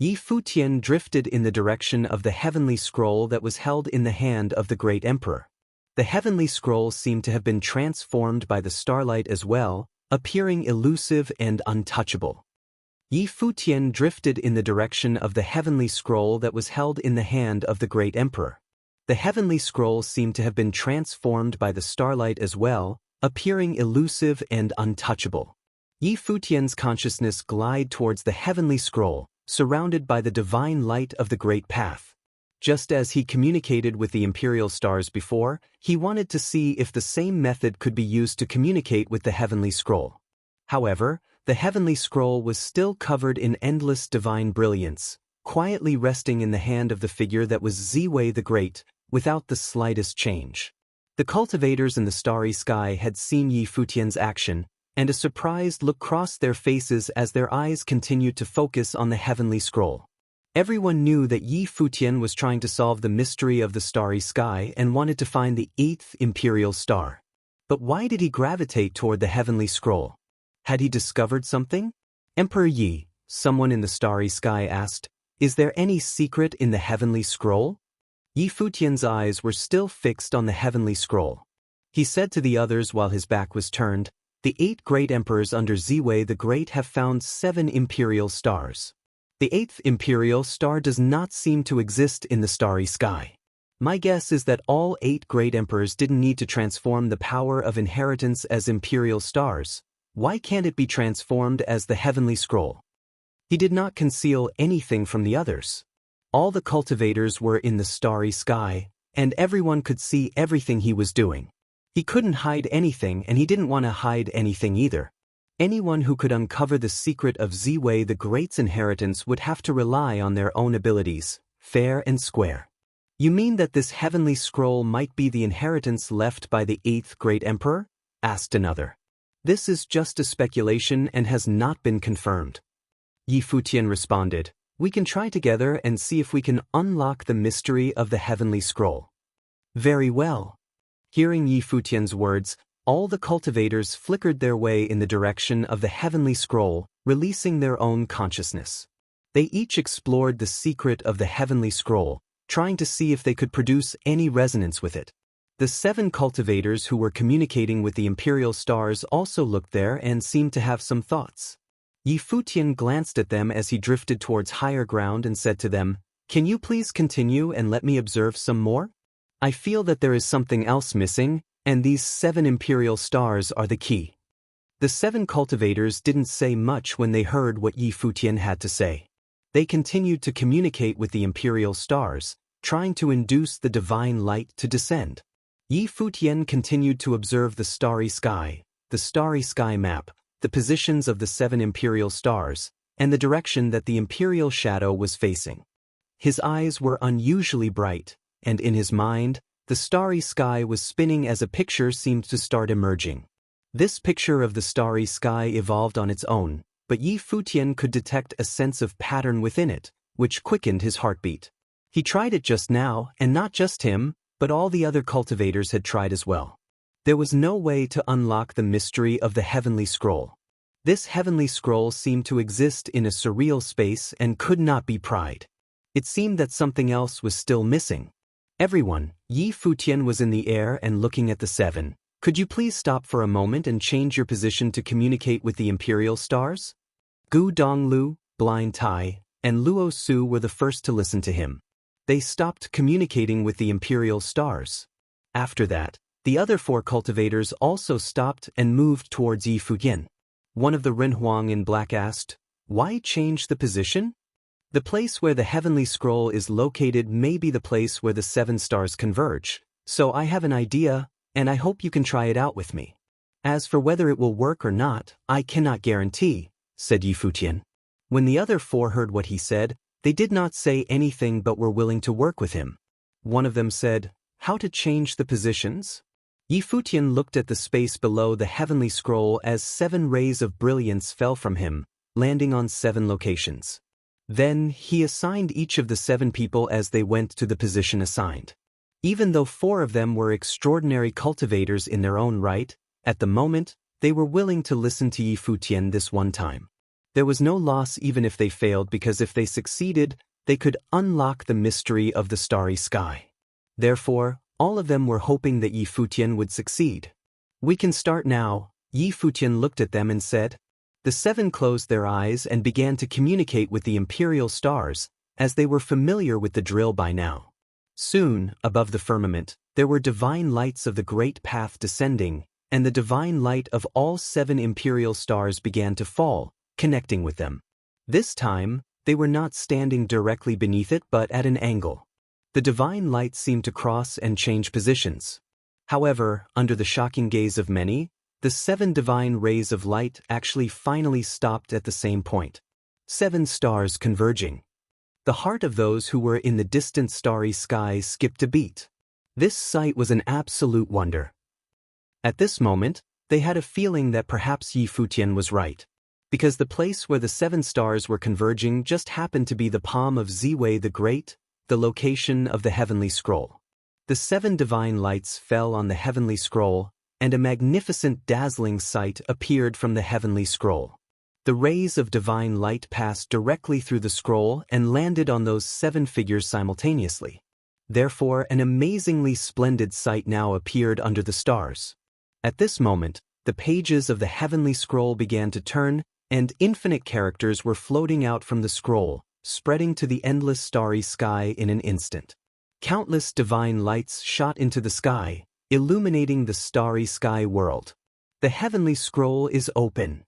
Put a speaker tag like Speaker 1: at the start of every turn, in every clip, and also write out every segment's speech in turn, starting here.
Speaker 1: Yi Futian drifted in the direction of the heavenly scroll that was held in the hand of the great emperor. The heavenly scroll seemed to have been transformed by the starlight as well, appearing elusive and untouchable. Yi Futian drifted in the direction of the heavenly scroll that was held in the hand of the great emperor. The heavenly scroll seemed to have been transformed by the starlight as well, appearing elusive and untouchable. Yi Futian's consciousness glided towards the heavenly scroll, surrounded by the divine light of the great path. Just as he communicated with the imperial stars before, he wanted to see if the same method could be used to communicate with the heavenly scroll. However, the heavenly scroll was still covered in endless divine brilliance, quietly resting in the hand of the figure that was Ziwei the Great, without the slightest change. The cultivators in the starry sky had seen Yi Futian's action, and a surprised look crossed their faces as their eyes continued to focus on the heavenly scroll. Everyone knew that Yi Futian was trying to solve the mystery of the starry sky and wanted to find the 8th imperial star. But why did he gravitate toward the heavenly scroll? Had he discovered something? Emperor Yi, someone in the starry sky asked, is there any secret in the heavenly scroll? Yi Futian's eyes were still fixed on the heavenly scroll. He said to the others while his back was turned, the 8 great emperors under Ziwei the Great have found 7 imperial stars. The 8th imperial star does not seem to exist in the starry sky. My guess is that all 8 great emperors didn't need to transform the power of inheritance as imperial stars. Why can't it be transformed as the heavenly scroll? He did not conceal anything from the others. All the cultivators were in the starry sky, and everyone could see everything he was doing. He couldn't hide anything, and he didn't want to hide anything either. Anyone who could uncover the secret of Ziwei the Great's inheritance would have to rely on their own abilities, fair and square. You mean that this heavenly scroll might be the inheritance left by the 8th great emperor? Asked another. This is just a speculation and has not been confirmed. Yi Futian responded, we can try together and see if we can unlock the mystery of the heavenly scroll. Very well. Hearing Yi Futian's words, all the cultivators flickered their way in the direction of the heavenly scroll, releasing their own consciousness. They each explored the secret of the heavenly scroll, trying to see if they could produce any resonance with it. The 7 cultivators who were communicating with the imperial stars also looked there and seemed to have some thoughts. Yi Futian glanced at them as he drifted towards higher ground and said to them, can you please continue and let me observe some more? I feel that there is something else missing, and these 7 imperial stars are the key. The 7 cultivators didn't say much when they heard what Yi Futian had to say. They continued to communicate with the imperial stars, trying to induce the divine light to descend. Yi Futian continued to observe the starry sky map, the positions of the 7 imperial stars, and the direction that the imperial shadow was facing. His eyes were unusually bright, and in his mind, the starry sky was spinning as a picture seemed to start emerging. This picture of the starry sky evolved on its own, but Yi Futian could detect a sense of pattern within it, which quickened his heartbeat. He tried it just now, and not just him, but all the other cultivators had tried as well. There was no way to unlock the mystery of the heavenly scroll. This heavenly scroll seemed to exist in a surreal space and could not be pried. It seemed that something else was still missing. Everyone, Yi Futian was in the air and looking at the 7. Could you please stop for a moment and change your position to communicate with the imperial stars? Gu Donglu, Blind Tai, and Luo Su were the first to listen to him. They stopped communicating with the imperial stars. After that, the other 4 cultivators also stopped and moved towards Yi Futian. One of the Renhuang in black asked, why change the position? The place where the heavenly scroll is located may be the place where the 7 stars converge, so I have an idea, and I hope you can try it out with me. As for whether it will work or not, I cannot guarantee, said Yi Futian. When the other 4 heard what he said, they did not say anything but were willing to work with him. One of them said, how to change the positions? Yi Futian looked at the space below the heavenly scroll as 7 rays of brilliance fell from him, landing on 7 locations. Then, he assigned each of the 7 people as they went to the position assigned. Even though 4 of them were extraordinary cultivators in their own right, at the moment, they were willing to listen to Yi Futian this one time. There was no loss even if they failed, because if they succeeded, they could unlock the mystery of the starry sky. Therefore, all of them were hoping that Yi Futian would succeed. "We can start now," Yi Futian looked at them and said. The 7 closed their eyes and began to communicate with the imperial stars, as they were familiar with the drill by now. Soon, above the firmament, there were divine lights of the great path descending, and the divine light of all 7 imperial stars began to fall, connecting with them. This time, they were not standing directly beneath it but at an angle. The divine light seemed to cross and change positions. However, under the shocking gaze of many, the 7 divine rays of light actually finally stopped at the same point. 7 stars converging. The heart of those who were in the distant starry sky skipped a beat. This sight was an absolute wonder. At this moment, they had a feeling that perhaps Yi Futian was right, because the place where the 7 stars were converging just happened to be the palm of Ziwei the Great, the location of the heavenly scroll. The 7 divine lights fell on the heavenly scroll, and a magnificent dazzling sight appeared from the heavenly scroll. The rays of divine light passed directly through the scroll and landed on those 7 figures simultaneously. Therefore, an amazingly splendid sight now appeared under the stars. At this moment, the pages of the heavenly scroll began to turn, and infinite characters were floating out from the scroll, spreading to the endless starry sky in an instant. Countless divine lights shot into the sky, illuminating the starry sky world. The heavenly scroll is open.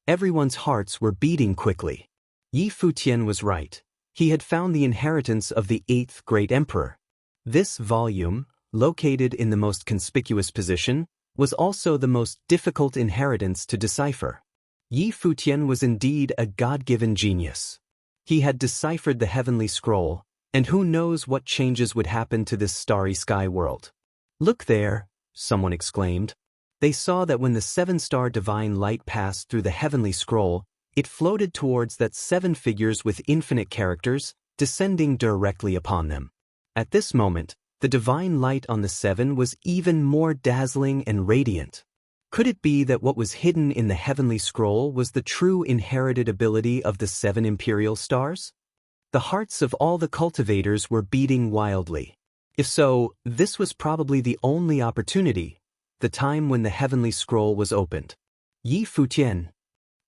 Speaker 1: Everyone's hearts were beating quickly. Yi Futian was right. He had found the inheritance of the 8th great emperor. This volume, located in the most conspicuous position, was also the most difficult inheritance to decipher. Yi Futian was indeed a God-given genius. He had deciphered the heavenly scroll, and who knows what changes would happen to this starry sky world. "Look there," someone exclaimed. They saw that when the 7-star divine light passed through the heavenly scroll, it floated towards that 7 figures with infinite characters, descending directly upon them. At this moment, the divine light on the 7 was even more dazzling and radiant. Could it be that what was hidden in the heavenly scroll was the true inherited ability of the 7 imperial stars? The hearts of all the cultivators were beating wildly. If so, this was probably the only opportunity, the time when the heavenly scroll was opened. Yi Futian.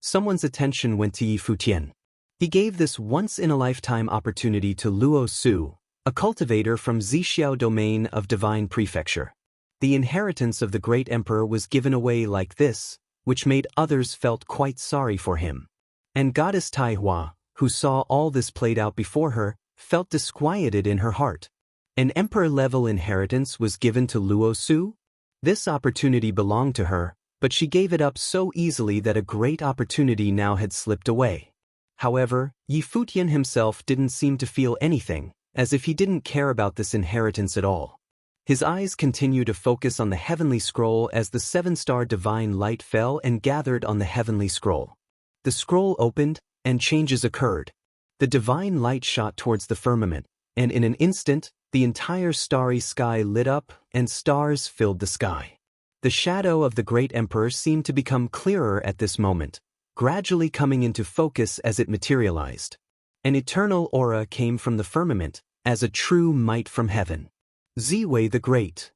Speaker 1: Someone's attention went to Yi Futian. He gave this once-in-a-lifetime opportunity to Luo Su, a cultivator from Zixiao domain of Divine Prefecture. The inheritance of the great emperor was given away like this, which made others felt quite sorry for him. And Goddess Taihua, who saw all this played out before her, felt disquieted in her heart. An emperor-level inheritance was given to Luo Su? This opportunity belonged to her, but she gave it up so easily that a great opportunity now had slipped away. However, Yi Futian himself didn't seem to feel anything, as if he didn't care about this inheritance at all. His eyes continued to focus on the heavenly scroll as the 7-star divine light fell and gathered on the heavenly scroll. The scroll opened, and changes occurred. The divine light shot towards the firmament, and in an instant, the entire starry sky lit up, and stars filled the sky. The shadow of the great emperor seemed to become clearer at this moment, gradually coming into focus as it materialized. An eternal aura came from the firmament, as a true might from heaven. Ziwei the Great.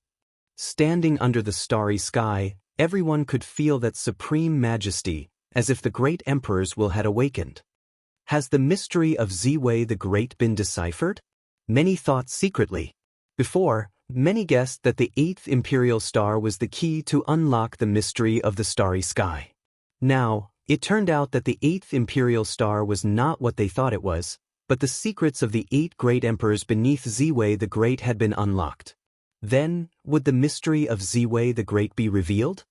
Speaker 1: Standing under the starry sky, everyone could feel that supreme majesty, as if the great emperor's will had awakened. Has the mystery of Ziwei the Great been deciphered? Many thought secretly. Before, many guessed that the 8th imperial star was the key to unlock the mystery of the starry sky. Now, it turned out that the 8th imperial star was not what they thought it was, but the secrets of the 8 great emperors beneath Ziwei the Great had been unlocked. Then, would the mystery of Ziwei the Great be revealed?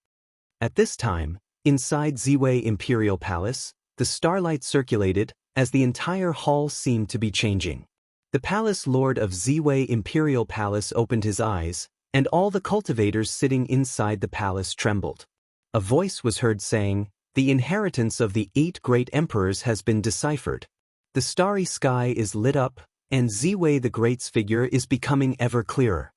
Speaker 1: At this time, inside Ziwei Imperial Palace, the starlight circulated, as the entire hall seemed to be changing. The palace lord of Ziwei Imperial Palace opened his eyes, and all the cultivators sitting inside the palace trembled. A voice was heard saying, "The inheritance of the 8 great emperors has been deciphered. The starry sky is lit up, and Ziwei the Great's figure is becoming ever clearer."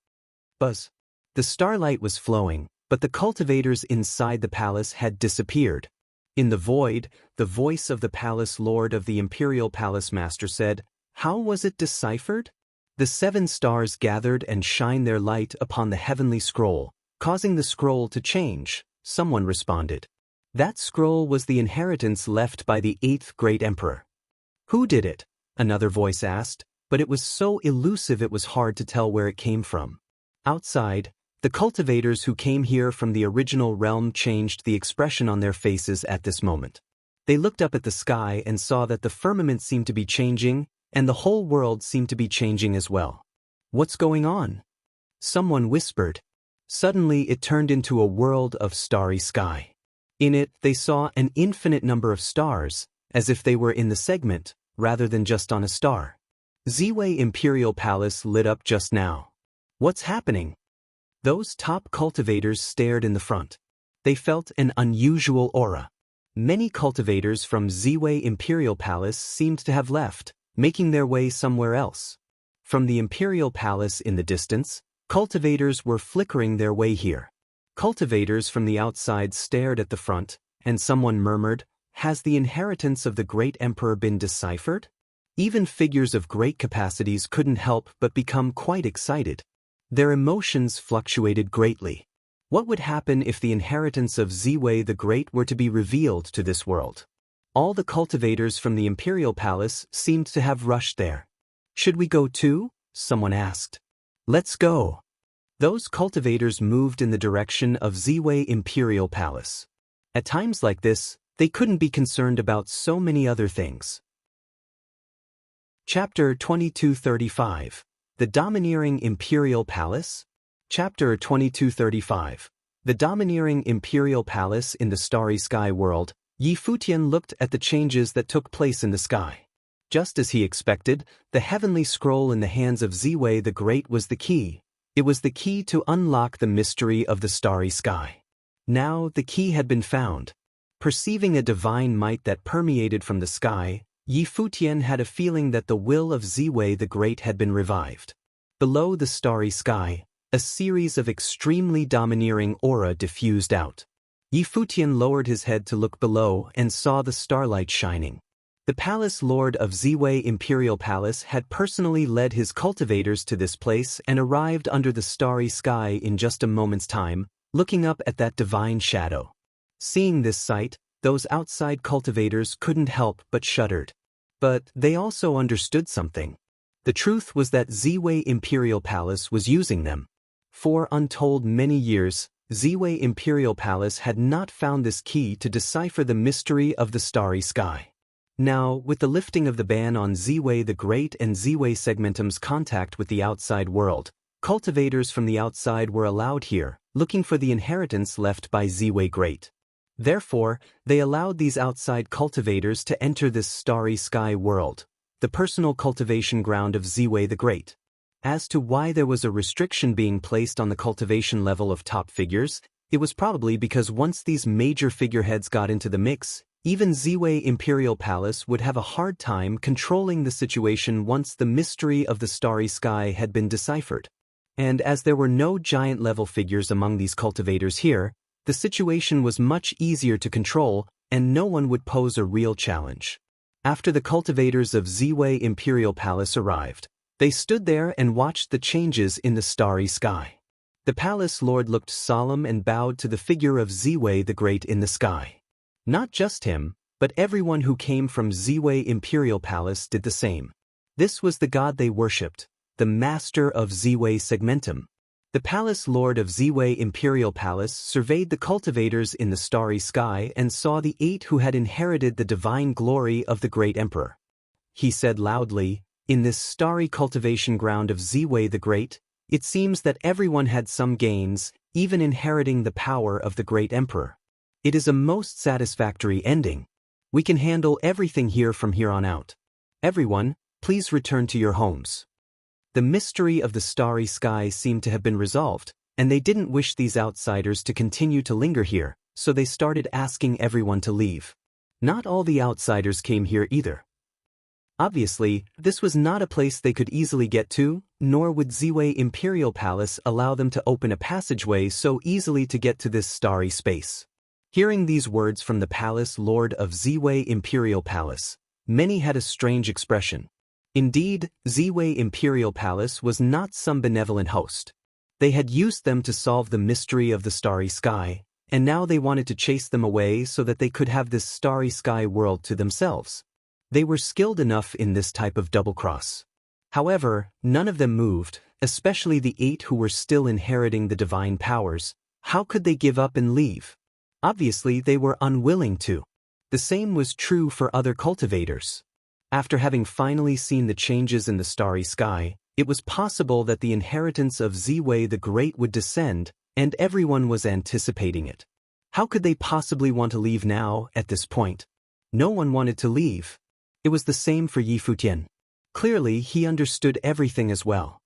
Speaker 1: Buzz. The starlight was flowing, but the cultivators inside the palace had disappeared. In the void, the voice of the palace lord of the imperial palace master said, "How was it deciphered?" The 7 stars gathered and shine their light upon the heavenly scroll, causing the scroll to change, someone responded. That scroll was the inheritance left by the 8th great emperor. Who did it? Another voice asked, but it was so elusive it was hard to tell where it came from. Outside, the cultivators who came here from the original realm changed the expression on their faces at this moment. They looked up at the sky and saw that the firmament seemed to be changing, and the whole world seemed to be changing as well. What's going on? Someone whispered. Suddenly it turned into a world of starry sky. In it they saw an infinite number of stars, as if they were in the segment, rather than just on a star. Ziwei Imperial Palace lit up just now. What's happening? Those top cultivators stared in the front. They felt an unusual aura. Many cultivators from Ziwei Imperial Palace seemed to have left, making their way somewhere else. From the Imperial Palace in the distance, cultivators were flickering their way here. Cultivators from the outside stared at the front, and someone murmured, "Has the inheritance of the great emperor been deciphered?" Even figures of great capacities couldn't help but become quite excited. Their emotions fluctuated greatly. What would happen if the inheritance of Ziwei the Great were to be revealed to this world? All the cultivators from the Imperial Palace seemed to have rushed there. "Should we go too?" someone asked. "Let's go." Those cultivators moved in the direction of Ziwei Imperial Palace. At times like this, they couldn't be concerned about so many other things. Chapter 2235. The Domineering Imperial Palace? Chapter 2235. The Domineering Imperial Palace in the Starry Sky World. Futian looked at the changes that took place in the sky. Just as he expected, the heavenly scroll in the hands of Ziwei the Great was the key. It was the key to unlock the mystery of the starry sky. Now the key had been found. Perceiving a divine might that permeated from the sky, Futian had a feeling that the will of Ziwei the Great had been revived. Below the starry sky, a series of extremely domineering aura diffused out. Futian lowered his head to look below and saw the starlight shining. The palace lord of Ziwei Imperial Palace had personally led his cultivators to this place and arrived under the starry sky in just a moment's time, looking up at that divine shadow. Seeing this sight, those outside cultivators couldn't help but shuddered. But they also understood something. The truth was that Ziwei Imperial Palace was using them. For untold many years, Ziwei Imperial Palace had not found this key to decipher the mystery of the starry sky. Now, with the lifting of the ban on Ziwei the Great and Ziwei Segmentum's contact with the outside world, cultivators from the outside were allowed here, looking for the inheritance left by Ziwei Great. Therefore, they allowed these outside cultivators to enter this starry sky world, the personal cultivation ground of Ziwei the Great. As to why there was a restriction being placed on the cultivation level of top figures, it was probably because once these major figureheads got into the mix, even Ziwei Imperial Palace would have a hard time controlling the situation once the mystery of the starry sky had been deciphered. And as there were no giant-level figures among these cultivators here, the situation was much easier to control, and no one would pose a real challenge. After the cultivators of Ziwei Imperial Palace arrived, they stood there and watched the changes in the starry sky. The palace lord looked solemn and bowed to the figure of Ziwei the Great in the sky. Not just him, but everyone who came from Ziwei Imperial Palace did the same. This was the god they worshipped, the master of Ziwei Segmentum. The palace lord of Ziwei Imperial Palace surveyed the cultivators in the starry sky and saw the 8 who had inherited the divine glory of the great emperor. He said loudly, "In this starry cultivation ground of Ziwei the Great, it seems that everyone had some gains, even inheriting the power of the great emperor. It is a most satisfactory ending. We can handle everything here from here on out. Everyone, please return to your homes." The mystery of the starry sky seemed to have been resolved, and they didn't wish these outsiders to continue to linger here, so they started asking everyone to leave. Not all the outsiders came here either. Obviously, this was not a place they could easily get to, nor would Ziwei Imperial Palace allow them to open a passageway so easily to get to this starry space. Hearing these words from the palace lord of Ziwei Imperial Palace, many had a strange expression. Indeed, Ziwei Imperial Palace was not some benevolent host. They had used them to solve the mystery of the starry sky, and now they wanted to chase them away so that they could have this starry sky world to themselves. They were skilled enough in this type of double-cross. However, none of them moved, especially the 8 who were still inheriting the divine powers. How could they give up and leave? Obviously, they were unwilling to. The same was true for other cultivators. After having finally seen the changes in the starry sky, it was possible that the inheritance of Ziwei the Great would descend, and everyone was anticipating it. How could they possibly want to leave now, at this point? No one wanted to leave. It was the same for Futian. Clearly, he understood everything as well.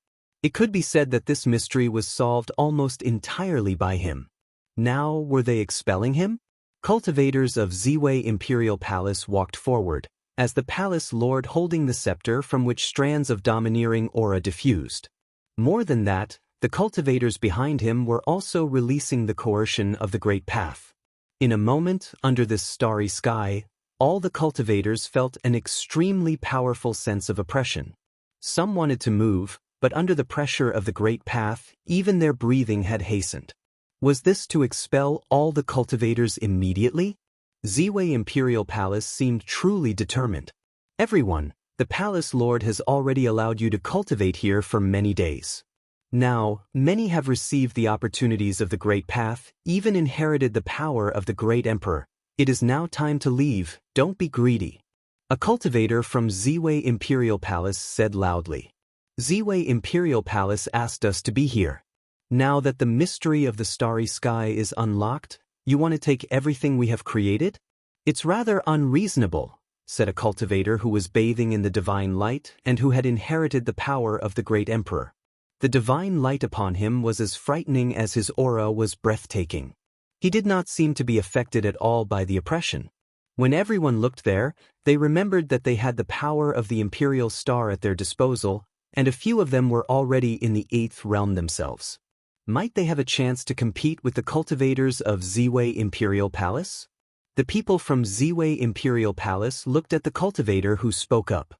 Speaker 1: It could be said that this mystery was solved almost entirely by him. Now, were they expelling him? Cultivators of Ziwei Imperial Palace walked forward, as the palace lord holding the scepter from which strands of domineering aura diffused. More than that, the cultivators behind him were also releasing the coercion of the Great Path. In a moment, under this starry sky, all the cultivators felt an extremely powerful sense of oppression. Some wanted to move, but under the pressure of the Great Path, even their breathing had hastened. Was this to expel all the cultivators immediately? Ziwei Imperial Palace seemed truly determined. Everyone, the palace lord has already allowed you to cultivate here for many days. Now, many have received the opportunities of the Great Path, even inherited the power of the Great Emperor. It is now time to leave, don't be greedy. A cultivator from Ziwei Imperial Palace said loudly. Ziwei Imperial Palace asked us to be here. Now that the mystery of the starry sky is unlocked, you want to take everything we have created? It's rather unreasonable, said a cultivator who was bathing in the divine light and who had inherited the power of the Great Emperor. The divine light upon him was as frightening as his aura was breathtaking. He did not seem to be affected at all by the oppression. When everyone looked there, they remembered that they had the power of the imperial star at their disposal, and a few of them were already in the 8th realm themselves. Might they have a chance to compete with the cultivators of Ziwei Imperial Palace? The people from Ziwei Imperial Palace looked at the cultivator who spoke up.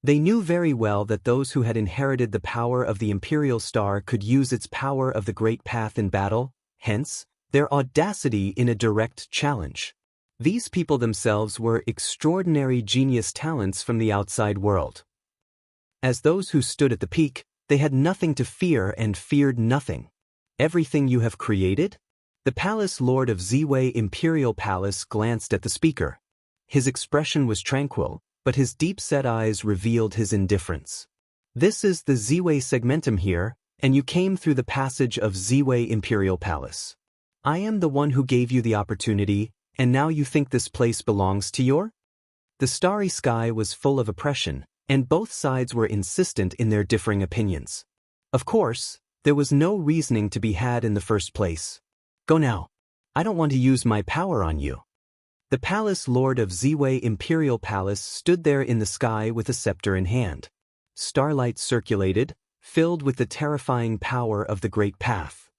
Speaker 1: They knew very well that those who had inherited the power of the imperial star could use its power of the Great Path in battle, hence, their audacity in a direct challenge. These people themselves were extraordinary genius talents from the outside world. As those who stood at the peak, they had nothing to fear and feared nothing. Everything you have created? The palace lord of Ziwei Imperial Palace glanced at the speaker. His expression was tranquil, but his deep-set eyes revealed his indifference. This is the Ziwei segmentum here, and you came through the passage of Ziwei Imperial Palace. I am the one who gave you the opportunity, and now you think this place belongs to you? The starry sky was full of oppression, and both sides were insistent in their differing opinions. Of course, there was no reasoning to be had in the first place. Go now. I don't want to use my power on you. The palace lord of Ziwei Imperial Palace stood there in the sky with a scepter in hand. Starlight circulated, filled with the terrifying power of the Great Path.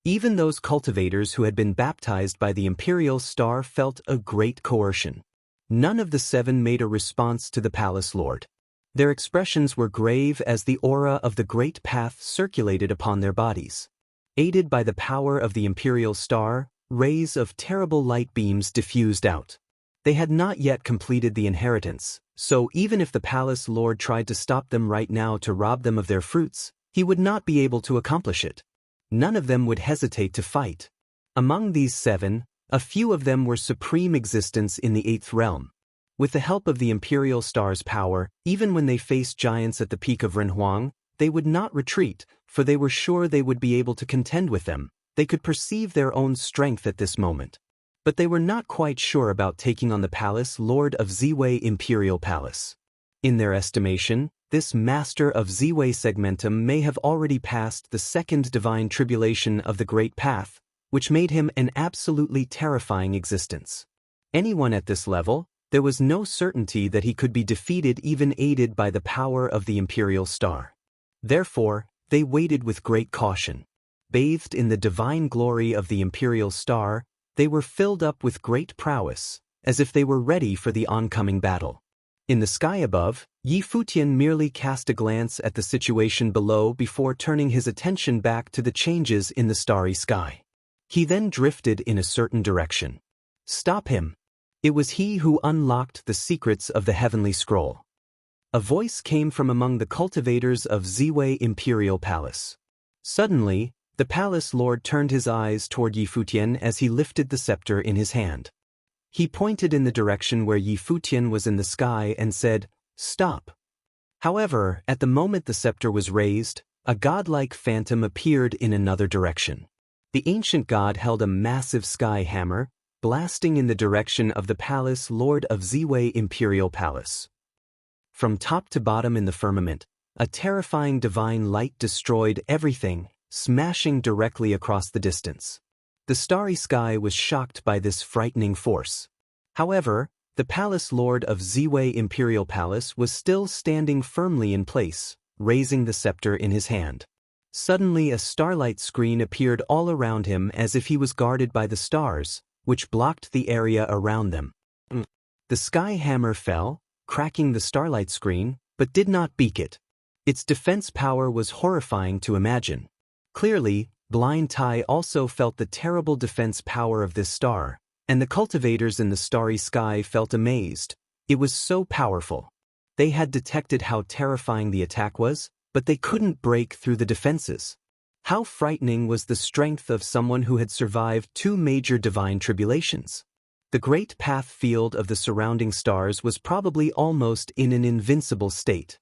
Speaker 1: Even those cultivators who had been baptized by the imperial star felt a great coercion. None of the 7 made a response to the palace lord. Their expressions were grave as the aura of the Great Path circulated upon their bodies. Aided by the power of the imperial star, rays of terrible light beams diffused out. They had not yet completed the inheritance, so even if the palace lord tried to stop them right now to rob them of their fruits, he would not be able to accomplish it. None of them would hesitate to fight. Among these 7, a few of them were supreme existence in the 8th realm. With the help of the imperial star's power, even when they faced giants at the peak of Renhuang, they would not retreat, for they were sure they would be able to contend with them. They could perceive their own strength at this moment. But they were not quite sure about taking on the palace lord of Ziwei Imperial Palace. In their estimation, this master of Ziwei segmentum may have already passed the 2nd divine tribulation of the Great Path, which made him an absolutely terrifying existence. Anyone at this level, there was no certainty that he could be defeated even aided by the power of the imperial star. Therefore, they waited with great caution. Bathed in the divine glory of the imperial star, They were filled up with great prowess, as if they were ready for the oncoming battle. In the sky above, Futian merely cast a glance at the situation below before turning his attention back to the changes in the starry sky. He then drifted in a certain direction. Stop him! It was he who unlocked the secrets of the heavenly scroll. A voice came from among the cultivators of Ziwei Imperial Palace. Suddenly, the palace lord turned his eyes toward Futian as he lifted the scepter in his hand. He pointed in the direction where Futian was in the sky and said, "Stop." However, at the moment the scepter was raised, a godlike phantom appeared in another direction. The ancient god held a massive sky hammer, blasting in the direction of the palace lord of Ziwei Imperial Palace. From top to bottom in the firmament, a terrifying divine light destroyed everything, smashing directly across the distance. The starry sky was shocked by this frightening force. However, the palace lord of Ziwei Imperial Palace was still standing firmly in place, raising the scepter in his hand. Suddenly a starlight screen appeared all around him as if he was guarded by the stars, which blocked the area around them. The sky hammer fell, cracking the starlight screen, but did not beak it. Its defense power was horrifying to imagine. Clearly, Blind Tai also felt the terrible defense power of this star, and the cultivators in the starry sky felt amazed. It was so powerful. They had detected how terrifying the attack was, but they couldn't break through the defenses. How frightening was the strength of someone who had survived 2 major divine tribulations. The great path field of the surrounding stars was probably almost in an invincible state.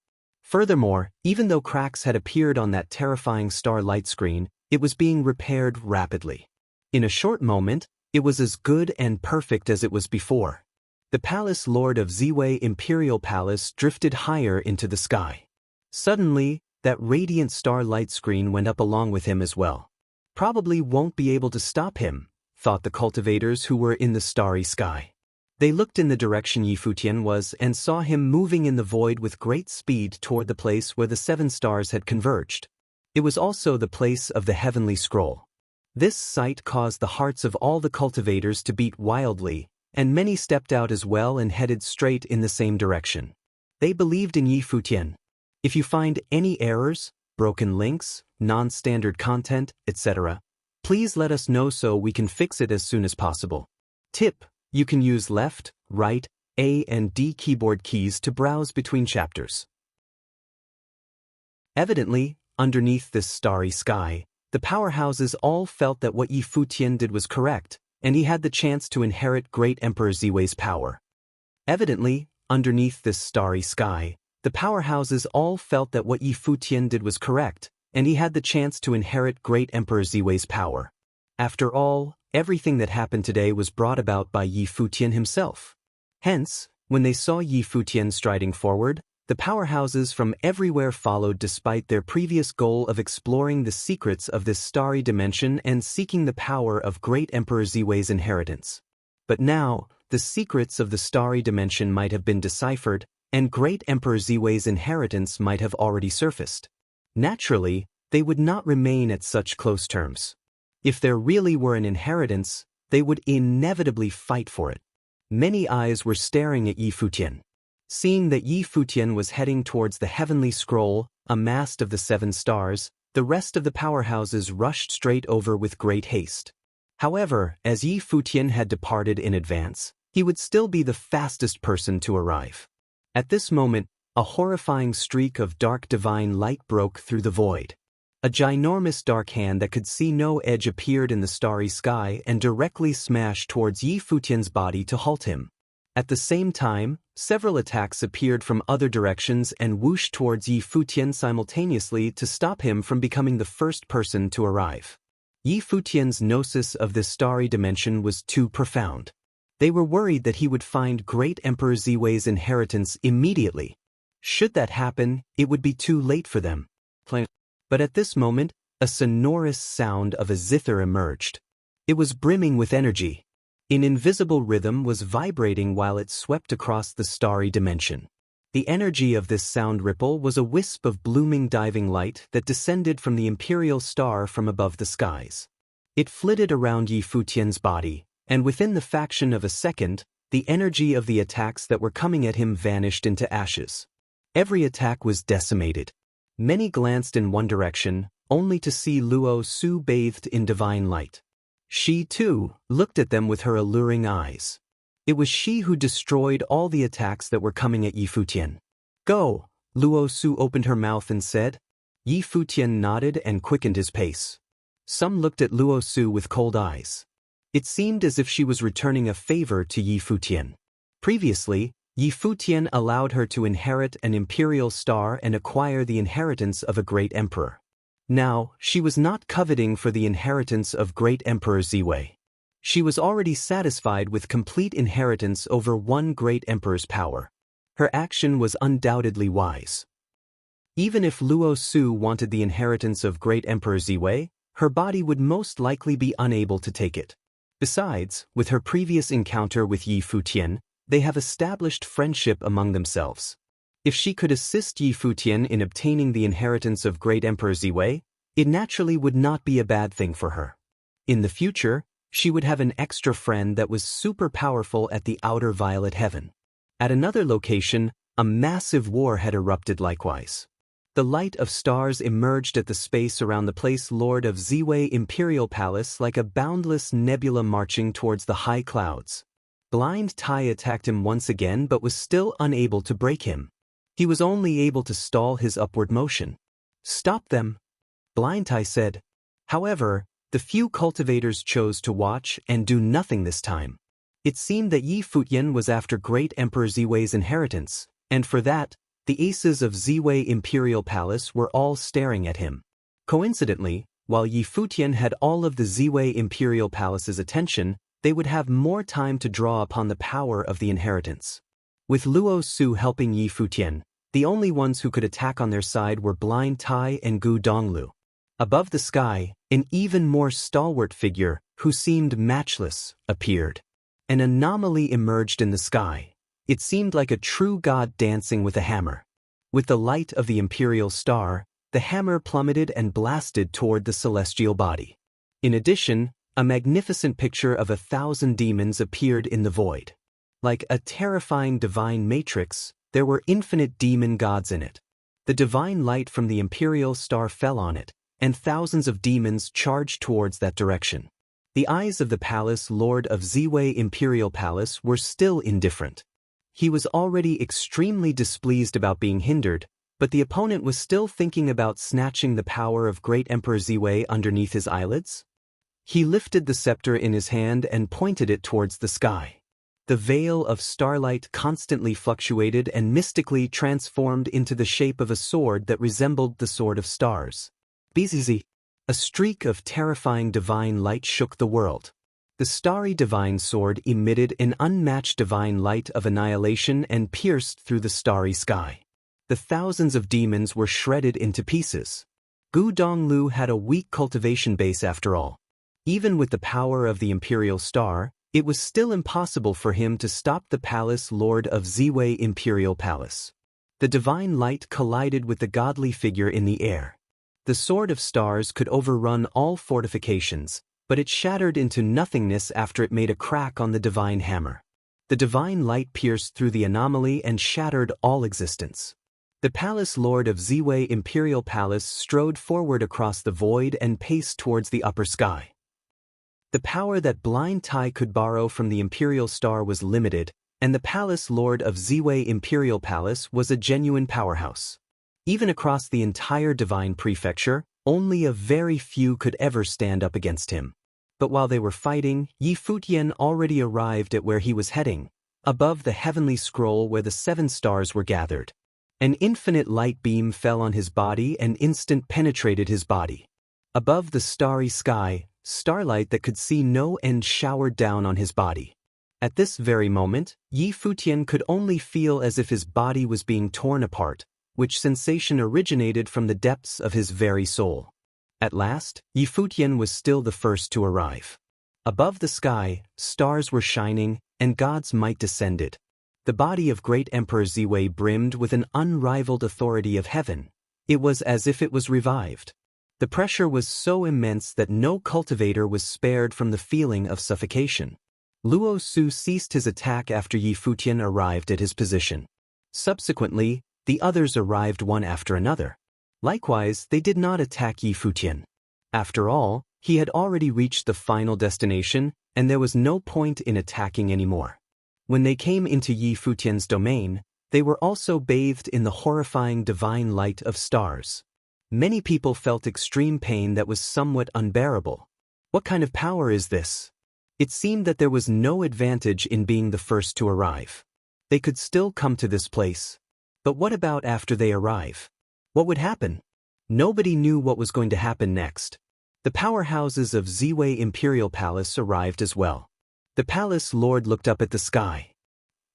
Speaker 1: Furthermore, even though cracks had appeared on that terrifying star light screen, it was being repaired rapidly. In a short moment, it was as good and perfect as it was before. The palace lord of Ziwei Imperial Palace drifted higher into the sky. Suddenly, that radiant star light screen went up along with him as well. Probably won't be able to stop him, thought the cultivators who were in the starry sky. They looked in the direction Futian was and saw him moving in the void with great speed toward the place where the 7 stars had converged. It was also the place of the heavenly scroll. This sight caused the hearts of all the cultivators to beat wildly, and many stepped out as well and headed straight in the same direction. They believed in Futian. If you find any errors, broken links, non-standard content, etc., please let us know so we can fix it as soon as possible. Tip: you can use left, right, A and D keyboard keys to browse between chapters. Evidently, underneath this starry sky, the powerhouses all felt that what Futian did was correct, and he had the chance to inherit Great Emperor Ziwei's power. Evidently, underneath this starry sky, the powerhouses all felt that what Futian did was correct, and he had the chance to inherit Great Emperor Ziwei's power. After all, everything that happened today was brought about by Futian himself. Hence, when they saw Futian striding forward, the powerhouses from everywhere followed despite their previous goal of exploring the secrets of this starry dimension and seeking the power of Great Emperor Ziwei's inheritance. But now, the secrets of the starry dimension might have been deciphered, and Great Emperor Ziwei's inheritance might have already surfaced. Naturally, they would not remain at such close terms. If there really were an inheritance, they would inevitably fight for it. Many eyes were staring at Futian. Seeing that Futian was heading towards the heavenly scroll, a mast of the 7 stars, the rest of the powerhouses rushed straight over with great haste. However, as Futian had departed in advance, he would still be the fastest person to arrive. At this moment, a horrifying streak of dark divine light broke through the void. A ginormous dark hand that could see no edge appeared in the starry sky and directly smashed towards Futian's body to halt him. At the same time, several attacks appeared from other directions and whooshed towards Futian simultaneously to stop him from becoming the first person to arrive. Futian's gnosis of this starry dimension was too profound. They were worried that he would find Great Emperor Ziwei's inheritance immediately. Should that happen, it would be too late for them. But at this moment, a sonorous sound of a zither emerged. It was brimming with energy. An invisible rhythm was vibrating while it swept across the starry dimension. The energy of this sound ripple was a wisp of blooming diving light that descended from the imperial star from above the skies. It flitted around Futian's body, And within the fraction of a second, the energy of the attacks that were coming at him vanished into ashes. Every attack was decimated. Many glanced in one direction, only to see Luo Su bathed in divine light. She, too, looked at them with her alluring eyes. It was she who destroyed all the attacks that were coming at Yi Futian. "Go!" Luo Su opened her mouth and said. Yi Futian nodded and quickened his pace. Some looked at Luo Su with cold eyes. It seemed as if she was returning a favor to Yi Futian. Previously, Yi Futian allowed her to inherit an imperial star and acquire the inheritance of a great emperor. Now, she was not coveting for the inheritance of great Emperor Ziwei. She was already satisfied with complete inheritance over one great emperor's power. Her action was undoubtedly wise. Even if Luo Su wanted the inheritance of great Emperor Ziwei, her body would most likely be unable to take it. Besides, with her previous encounter with Yi Futian, they have established friendship among themselves. If she could assist Yi Futian in obtaining the inheritance of great Emperor Ziwei, it naturally would not be a bad thing for her. In the future, she would have an extra friend that was super powerful at the outer violet heaven. At another location, a massive war had erupted likewise. The light of stars emerged at the space around the place Lord of Ziwei Imperial Palace like a boundless nebula marching towards the high clouds. Blind Tai attacked him once again but was still unable to break him. He was only able to stall his upward motion. "Stop them," Blind Tai said. However, the few cultivators chose to watch and do nothing this time. It seemed that Yi Futian was after great Emperor Ziwei's inheritance, and for that, the aces of Ziwei Imperial Palace were all staring at him. Coincidentally, while Yi Futian had all of the Ziwei Imperial Palace's attention, they would have more time to draw upon the power of the inheritance. With Luo Su helping Yi Futian, the only ones who could attack on their side were Blind Tai and Gu Donglu. Above the sky, an even more stalwart figure, who seemed matchless, appeared. An anomaly emerged in the sky. It seemed like a true god dancing with a hammer. With the light of the imperial star, the hammer plummeted and blasted toward the celestial body. In addition, a magnificent picture of 1,000 demons appeared in the void. Like a terrifying divine matrix, there were infinite demon gods in it. The divine light from the imperial star fell on it, and thousands of demons charged towards that direction. The eyes of the palace lord of Ziwei Imperial Palace were still indifferent. He was already extremely displeased about being hindered, but the opponent was still thinking about snatching the power of great Emperor Ziwei underneath his eyelids. He lifted the scepter in his hand and pointed it towards the sky. The veil of starlight constantly fluctuated and mystically transformed into the shape of a sword that resembled the sword of stars. Bzz. A streak of terrifying divine light shook the world. The starry divine sword emitted an unmatched divine light of annihilation and pierced through the starry sky. The thousands of demons were shredded into pieces. Gu Donglu had a weak cultivation base after all. Even with the power of the imperial star, it was still impossible for him to stop the palace lord of Ziwei Imperial Palace. The divine light collided with the godly figure in the air. The sword of stars could overrun all fortifications, but it shattered into nothingness after it made a crack on the divine hammer. The divine light pierced through the anomaly and shattered all existence. The palace lord of Ziwei Imperial Palace strode forward across the void and paced towards the upper sky. The power that Blind Tai could borrow from the imperial star was limited, and the palace lord of Ziwei Imperial Palace was a genuine powerhouse. Even across the entire divine prefecture, only a very few could ever stand up against him. But while they were fighting, Yi Futian already arrived at where he was heading, above the heavenly scroll where the 7 stars were gathered. An infinite light beam fell on his body and instant penetrated his body. Above the starry sky, starlight that could see no end showered down on his body. At this very moment, Yi Futian could only feel as if his body was being torn apart, which sensation originated from the depths of his very soul. At last, Yi Futian was still the first to arrive. Above the sky, stars were shining, and God's might descended. The body of great Emperor Ziwei brimmed with an unrivaled authority of heaven. It was as if it was revived. The pressure was so immense that no cultivator was spared from the feeling of suffocation. Luo Su ceased his attack after Yi Futian arrived at his position. Subsequently, the others arrived one after another. Likewise, they did not attack Yi Futian. After all, he had already reached the final destination, and there was no point in attacking anymore. When they came into Yi Futian's domain, they were also bathed in the horrifying divine light of stars. Many people felt extreme pain that was somewhat unbearable. What kind of power is this? It seemed that there was no advantage in being the first to arrive. They could still come to this place. But what about after they arrive? What would happen? Nobody knew what was going to happen next. The powerhouses of Ziwei Imperial Palace arrived as well. The palace lord looked up at the sky.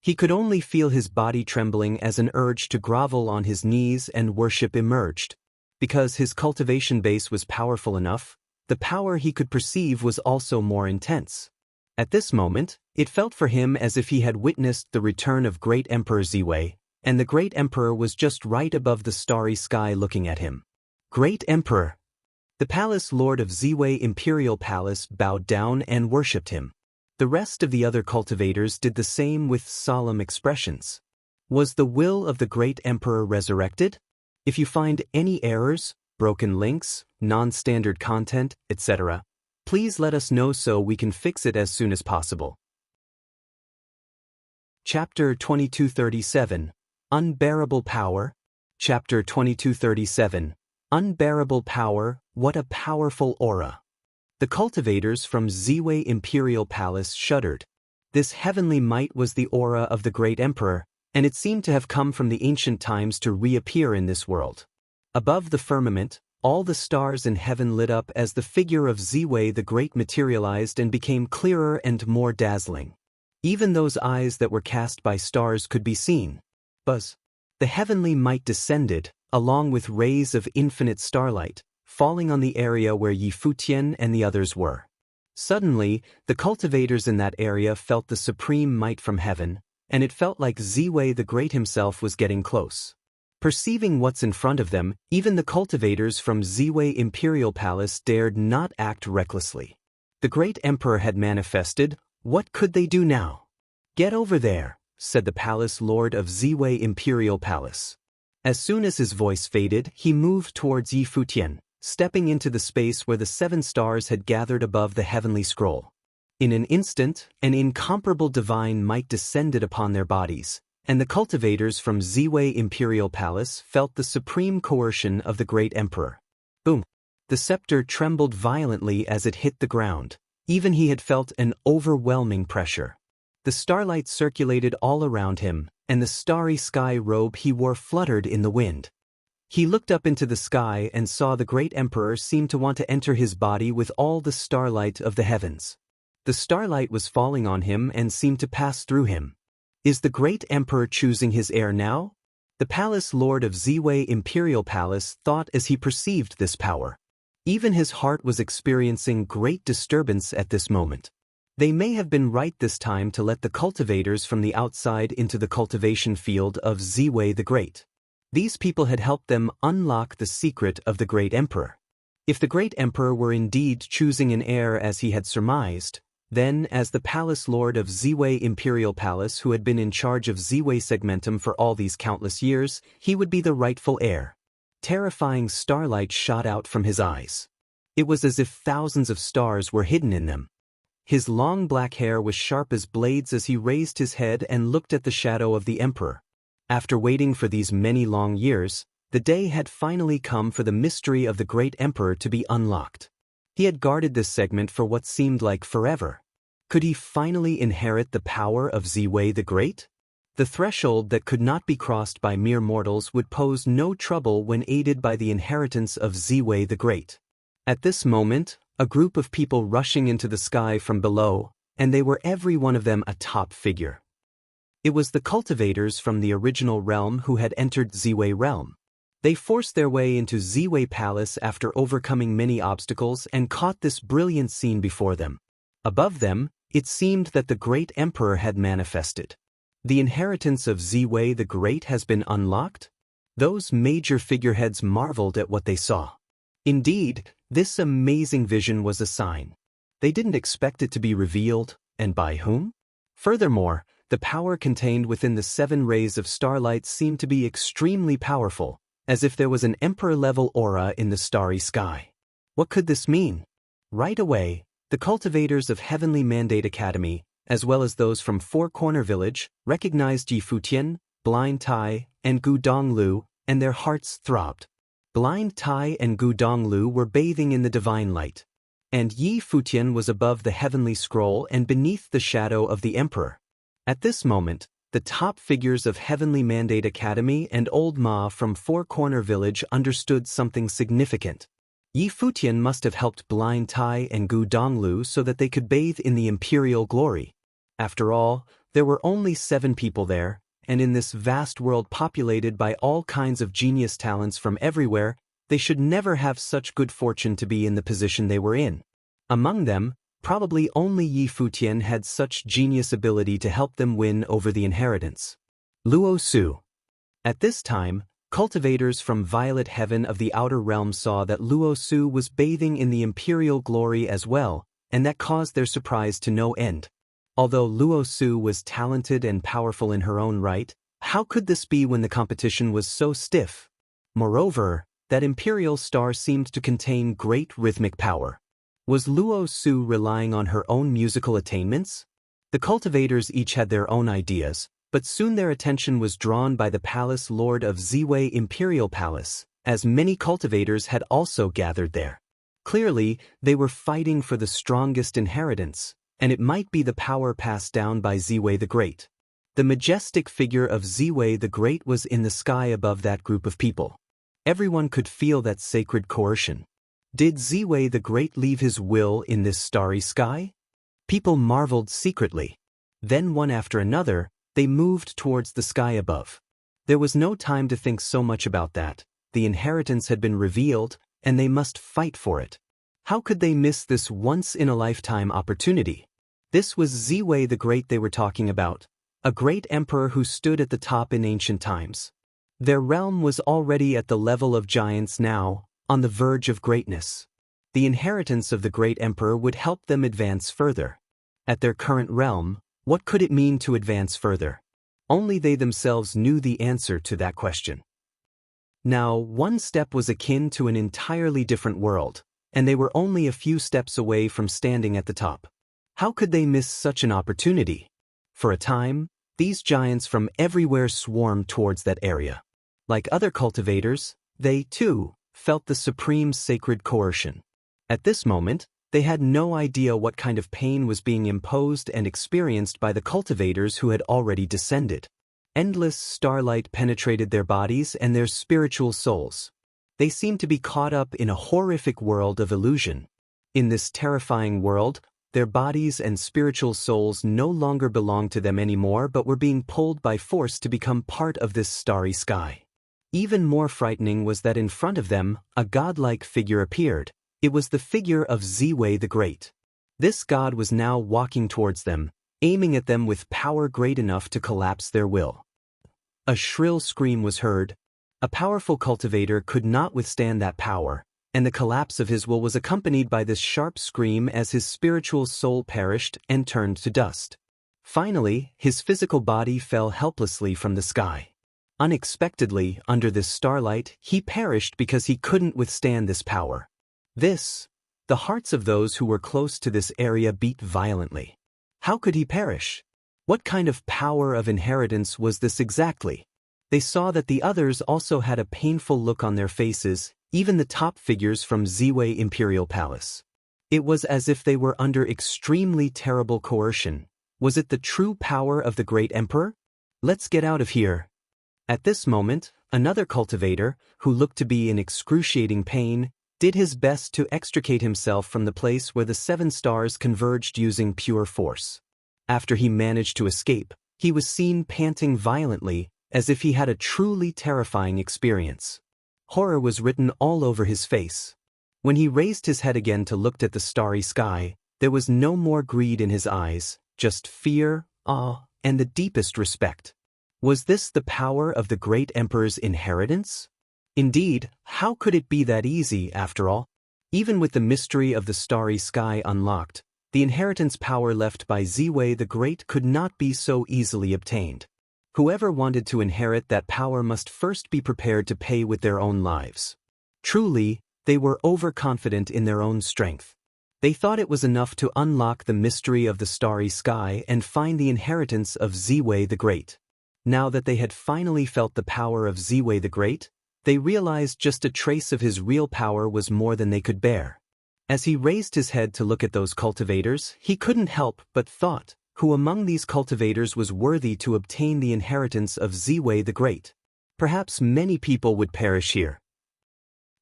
Speaker 1: He could only feel his body trembling as an urge to grovel on his knees and worship emerged. Because his cultivation base was powerful enough, the power he could perceive was also more intense. At this moment, it felt for him as if he had witnessed the return of Great Emperor Ziwei, and the Great Emperor was just right above the starry sky looking at him. Great Emperor! The palace lord of Ziwei Imperial Palace bowed down and worshipped him. The rest of the other cultivators did the same with solemn expressions. Was the will of the Great Emperor resurrected? If you find any errors, broken links, non-standard content, etc., please let us know so we can fix it as soon as possible. Chapter 2237, Unbearable Power. Chapter 2237, Unbearable Power. What a powerful aura. The cultivators from Ziwei Imperial Palace shuddered. This heavenly might was the aura of the Great Emperor, and it seemed to have come from the ancient times to reappear in this world. Above the firmament, all the stars in heaven lit up as the figure of Ziwei the Great materialized and became clearer and more dazzling. Even those eyes that were cast by stars could be seen. Buzz. The heavenly might descended, along with rays of infinite starlight, falling on the area where Yi Futian and the others were. Suddenly, the cultivators in that area felt the supreme might from heaven, and it felt like Ziwei the Great himself was getting close. Perceiving what's in front of them, even the cultivators from Ziwei Imperial Palace dared not act recklessly. The Great Emperor had manifested. What could they do now? Get over there, said the palace lord of Ziwei Imperial Palace. As soon as his voice faded, he moved towards Yi Futian, stepping into the space where the 7 stars had gathered above the heavenly scroll. In an instant, an incomparable divine might descended upon their bodies, and the cultivators from Ziwei Imperial Palace felt the supreme coercion of the Great Emperor. Boom! The scepter trembled violently as it hit the ground. Even he had felt an overwhelming pressure. The starlight circulated all around him, and the starry sky robe he wore fluttered in the wind. He looked up into the sky and saw the Great Emperor seem to want to enter his body with all the starlight of the heavens. The starlight was falling on him and seemed to pass through him. Is the Great Emperor choosing his heir now? The palace lord of Ziwei Imperial Palace thought as he perceived this power. Even his heart was experiencing great disturbance at this moment. They may have been right this time to let the cultivators from the outside into the cultivation field of Ziwei the Great. These people had helped them unlock the secret of the Great Emperor. If the Great Emperor were indeed choosing an heir as he had surmised, then, as the palace lord of Ziwei Imperial Palace who had been in charge of Ziwei Segmentum for all these countless years, he would be the rightful heir. Terrifying starlight shot out from his eyes. It was as if thousands of stars were hidden in them. His long black hair was sharp as blades as he raised his head and looked at the shadow of the emperor. After waiting for these many long years, the day had finally come for the mystery of the Great Emperor to be unlocked. He had guarded this segment for what seemed like forever. Could he finally inherit the power of Ziwei the Great? The threshold that could not be crossed by mere mortals would pose no trouble when aided by the inheritance of Ziwei the Great. At this moment, a group of people rushing into the sky from below, and they were every one of them a top figure. It was the cultivators from the original realm who had entered Ziwei realm. They forced their way into Ziwei Palace after overcoming many obstacles and caught this brilliant scene before them. Above them, it seemed that the Great Emperor had manifested. The inheritance of Ziwei the Great has been unlocked? Those major figureheads marveled at what they saw. Indeed, this amazing vision was a sign. They didn't expect it to be revealed, and by whom? Furthermore, the power contained within the 7 rays of starlight seemed to be extremely powerful, as if there was an emperor-level aura in the starry sky. What could this mean? Right away, the cultivators of Heavenly Mandate Academy, as well as those from Four Corner Village, recognized Yi Futian, Blind Tai, and Gu Donglu, and their hearts throbbed. Blind Tai and Gu Donglu were bathing in the divine light, and Yi Futian was above the heavenly scroll and beneath the shadow of the emperor. At this moment, the top figures of Heavenly Mandate Academy and Old Ma from Four Corner Village understood something significant. Yi Futian must have helped Blind Tai and Gu Donglu so that they could bathe in the imperial glory. After all, there were only 7 people there, and in this vast world populated by all kinds of genius talents from everywhere, they should never have such good fortune to be in the position they were in. Among them, probably only Yi Futian had such genius ability to help them win over the inheritance. Luo Su. At this time, cultivators from Violet Heaven of the Outer Realm saw that Luo Su was bathing in the imperial glory as well, and that caused their surprise to no end. Although Luo Su was talented and powerful in her own right, how could this be when the competition was so stiff? Moreover, that imperial star seemed to contain great rhythmic power. Was Luo Su relying on her own musical attainments? The cultivators each had their own ideas, but soon their attention was drawn by the palace lord of Ziwei Imperial Palace, as many cultivators had also gathered there. Clearly, they were fighting for the strongest inheritance, and it might be the power passed down by Ziwei the Great. The majestic figure of Ziwei the Great was in the sky above that group of people. Everyone could feel that sacred coercion. Did Ziwei the Great leave his will in this starry sky? People marveled secretly. Then one after another, they moved towards the sky above. There was no time to think so much about that. The inheritance had been revealed, and they must fight for it. How could they miss this once-in-a-lifetime opportunity? This was Ziwei the Great they were talking about, a great emperor who stood at the top in ancient times. Their realm was already at the level of giants now, on the verge of greatness. The inheritance of the great emperor would help them advance further. At their current realm, what could it mean to advance further? Only they themselves knew the answer to that question. Now, one step was akin to an entirely different world, and they were only a few steps away from standing at the top. How could they miss such an opportunity? For a time, these giants from everywhere swarmed towards that area. Like other cultivators, they, too, felt the supreme sacred coercion. At this moment, they had no idea what kind of pain was being imposed and experienced by the cultivators who had already descended. Endless starlight penetrated their bodies and their spiritual souls. They seemed to be caught up in a horrific world of illusion. In this terrifying world, their bodies and spiritual souls no longer belonged to them anymore but were being pulled by force to become part of this starry sky. Even more frightening was that in front of them, a godlike figure appeared. It was the figure of Ziwei the Great. This god was now walking towards them, aiming at them with power great enough to collapse their will. A shrill scream was heard. A powerful cultivator could not withstand that power, and the collapse of his will was accompanied by this sharp scream as his spiritual soul perished and turned to dust. Finally, his physical body fell helplessly from the sky. Unexpectedly, under this starlight, he perished because he couldn't withstand this power. The hearts of those who were close to this area beat violently. How could he perish? What kind of power of inheritance was this exactly? They saw that the others also had a painful look on their faces, even the top figures from Ziwei Imperial Palace. It was as if they were under extremely terrible coercion. Was it the true power of the great emperor? Let's get out of here. At this moment, another cultivator, who looked to be in excruciating pain, did his best to extricate himself from the place where the 7 stars converged using pure force. After he managed to escape, he was seen panting violently, as if he had a truly terrifying experience. Horror was written all over his face. When he raised his head again to look at the starry sky, there was no more greed in his eyes, just fear, awe, and the deepest respect. Was this the power of the great emperor's inheritance? Indeed, how could it be that easy, after all? Even with the mystery of the starry sky unlocked, The inheritance power left by Ziwei the Great could not be so easily obtained. Whoever wanted to inherit that power must first be prepared to pay with their own lives. Truly, they were overconfident in their own strength. They thought it was enough to unlock the mystery of the starry sky and find the inheritance of Ziwei the Great. Now that they had finally felt the power of Ziwei the Great, they realized just a trace of his real power was more than they could bear. As he raised his head to look at those cultivators, he couldn't help but thought, who among these cultivators was worthy to obtain the inheritance of Ziwei the Great? Perhaps many people would perish here.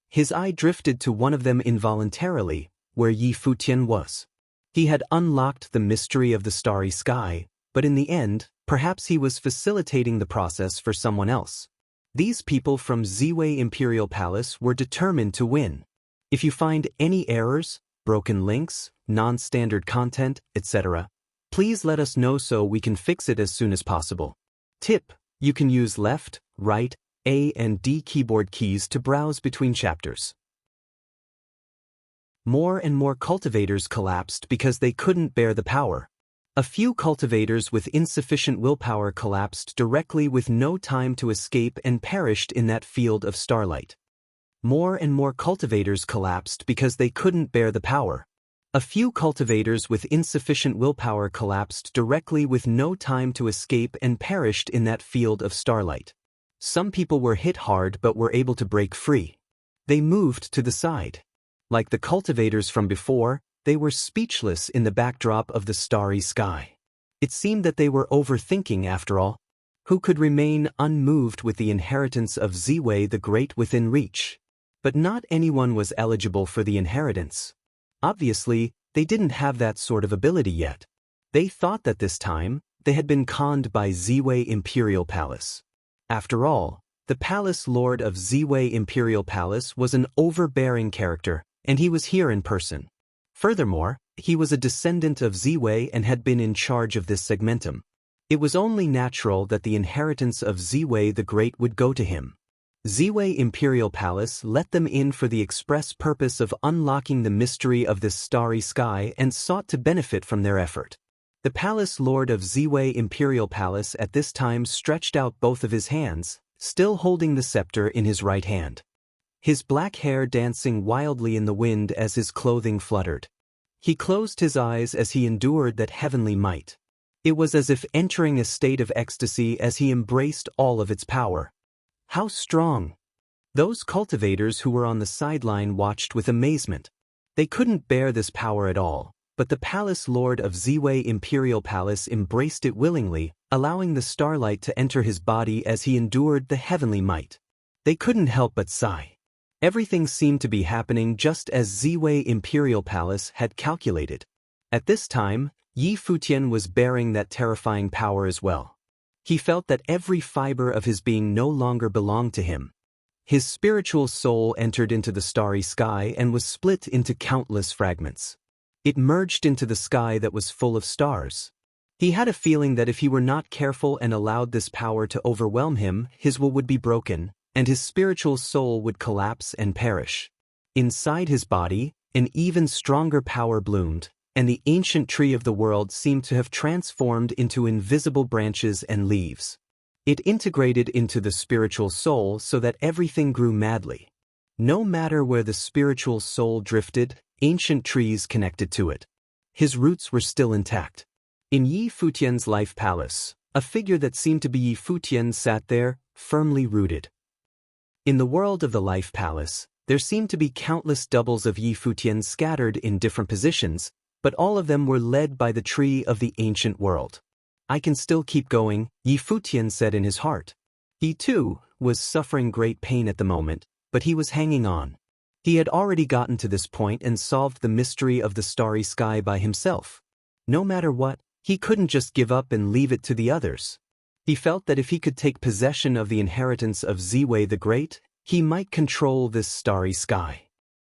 Speaker 1: His eye drifted to one of them involuntarily, where Futian was. He had unlocked the mystery of the starry sky, but in the end, perhaps he was facilitating the process for someone else. These people from Ziwei Imperial Palace were determined to win. If you find any errors, broken links, non-standard content, etc., please let us know so we can fix it as soon as possible. Tip: you can use left, right, A and D keyboard keys to browse between chapters. More and more cultivators collapsed because they couldn't bear the power. A few cultivators with insufficient willpower collapsed directly with no time to escape and perished in that field of starlight. More and more cultivators collapsed because they couldn't bear the power. A few cultivators with insufficient willpower collapsed directly with no time to escape and perished in that field of starlight. Some people were hit hard but were able to break free. They moved to the side. Like the cultivators from before, they were speechless in the backdrop of the starry sky. It seemed that they were overthinking after all. Who could remain unmoved with the inheritance of Ziwei the Great within reach? But not anyone was eligible for the inheritance. Obviously, they didn't have that sort of ability yet. They thought that this time, they had been conned by Ziwei Imperial Palace. After all, the Palace Lord of Ziwei Imperial Palace was an overbearing character, and he was here in person. Furthermore, he was a descendant of Ziwei and had been in charge of this segmentum. It was only natural that the inheritance of Ziwei the Great would go to him. Ziwei Imperial Palace let them in for the express purpose of unlocking the mystery of this starry sky and sought to benefit from their effort. The Palace Lord of Ziwei Imperial Palace at this time stretched out both of his hands, still holding the scepter in his right hand. His black hair dancing wildly in the wind as his clothing fluttered. He closed his eyes as he endured that heavenly might. It was as if entering a state of ecstasy as he embraced all of its power. How strong! Those cultivators who were on the sideline watched with amazement. They couldn't bear this power at all, but the Palace Lord of Ziwei Imperial Palace embraced it willingly, allowing the starlight to enter his body as he endured the heavenly might. They couldn't help but sigh. Everything seemed to be happening just as Ziwei Imperial Palace had calculated. At this time, Futian was bearing that terrifying power as well. He felt that every fiber of his being no longer belonged to him. His spiritual soul entered into the starry sky and was split into countless fragments. It merged into the sky that was full of stars. He had a feeling that if he were not careful and allowed this power to overwhelm him, his will would be broken, and his spiritual soul would collapse and perish. Inside his body, an even stronger power bloomed, and the ancient tree of the world seemed to have transformed into invisible branches and leaves. It integrated into the spiritual soul so that everything grew madly. No matter where the spiritual soul drifted, ancient trees connected to it. His roots were still intact. In Futian's life palace, a figure that seemed to be Futian sat there, firmly rooted. In the world of the life palace, there seemed to be countless doubles of Futian scattered in different positions, but all of them were led by the tree of the ancient world. I can still keep going, Futian said in his heart. He too was suffering great pain at the moment, but he was hanging on. He had already gotten to this point and solved the mystery of the starry sky by himself. No matter what, he couldn't just give up and leave it to the others. He felt that if he could take possession of the inheritance of Ziwei the Great, he might control this starry sky.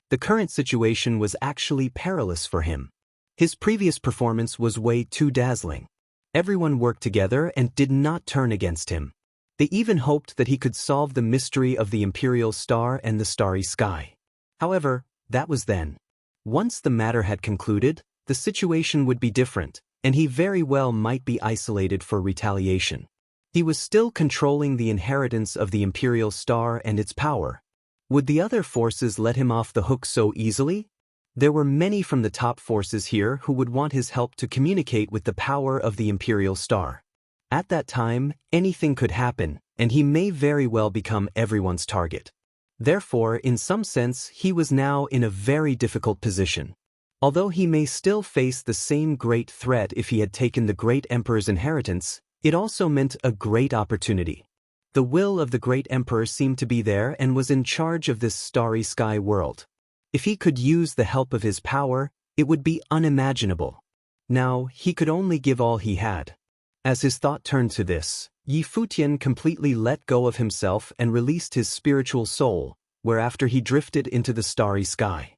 Speaker 1: The current situation was actually perilous for him. His previous performance was way too dazzling. Everyone worked together and did not turn against him. They even hoped that he could solve the mystery of the imperial star and the starry sky. However, that was then. Once the matter had concluded, the situation would be different, and he very well might be isolated for retaliation. He was still controlling the inheritance of the Imperial Star and its power. Would the other forces let him off the hook so easily? There were many from the top forces here who would want his help to communicate with the power of the Imperial Star. At that time, anything could happen, and he may very well become everyone's target. Therefore, in some sense, he was now in a very difficult position. Although he may still face the same great threat if he had taken the great emperor's inheritance, it also meant a great opportunity. The will of the great emperor seemed to be there and was in charge of this starry sky world. If he could use the help of his power, it would be unimaginable. Now, he could only give all he had. As his thought turned to this, Futian completely let go of himself and released his spiritual soul, whereafter he drifted into the starry sky.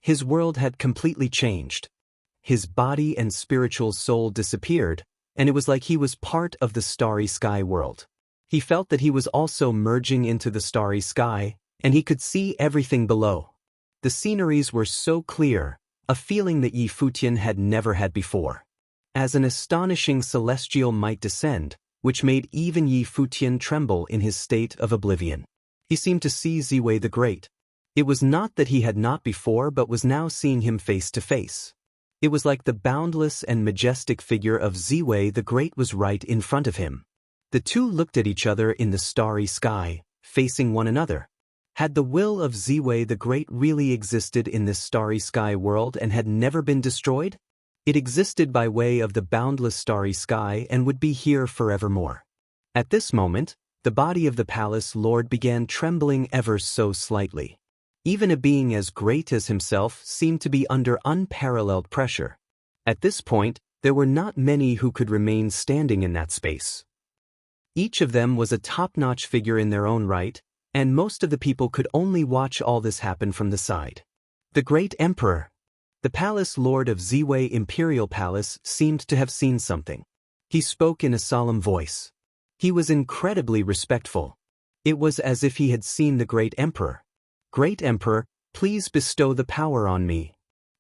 Speaker 1: His world had completely changed. His body and spiritual soul disappeared, and it was like he was part of the starry sky world. He felt that he was also merging into the starry sky, and he could see everything below. The sceneries were so clear, a feeling that Futian had never had before. As an astonishing celestial might descend, which made even Futian tremble in his state of oblivion. He seemed to see Ziwei the Great. It was not that he had not before but was now seeing him face to face. It was like the boundless and majestic figure of Ziwei the Great was right in front of him. The two looked at each other in the starry sky, facing one another. Had the will of Ziwei the Great really existed in this starry sky world and had never been destroyed? It existed by way of the boundless starry sky and would be here forevermore. At this moment, the body of the palace lord began trembling ever so slightly. Even a being as great as himself seemed to be under unparalleled pressure. At this point, there were not many who could remain standing in that space. Each of them was a top-notch figure in their own right, and most of the people could only watch all this happen from the side. The great emperor! The palace lord of Ziwei Imperial Palace seemed to have seen something. He spoke in a solemn voice. He was incredibly respectful. It was as if he had seen the great emperor. Great emperor, please bestow the power on me.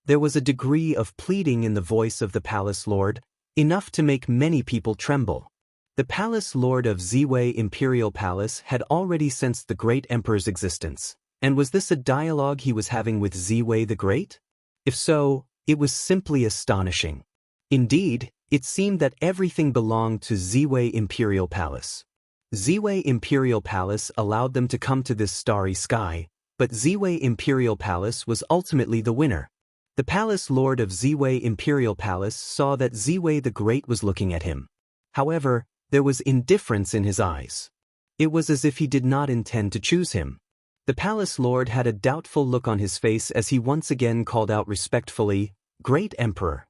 Speaker 1: There was a degree of pleading in the voice of the palace lord, enough to make many people tremble. The palace lord of Ziwei Imperial Palace had already sensed the great emperor's existence, and was this a dialogue he was having with Ziwei the Great? If so, it was simply astonishing. Indeed, it seemed that everything belonged to Ziwei Imperial Palace. Ziwei Imperial Palace allowed them to come to this starry sky, but Ziwei Imperial Palace was ultimately the winner. The palace lord of Ziwei Imperial Palace saw that Ziwei the Great was looking at him. However, there was indifference in his eyes. It was as if he did not intend to choose him. The palace lord had a doubtful look on his face as he once again called out respectfully, "Great Emperor."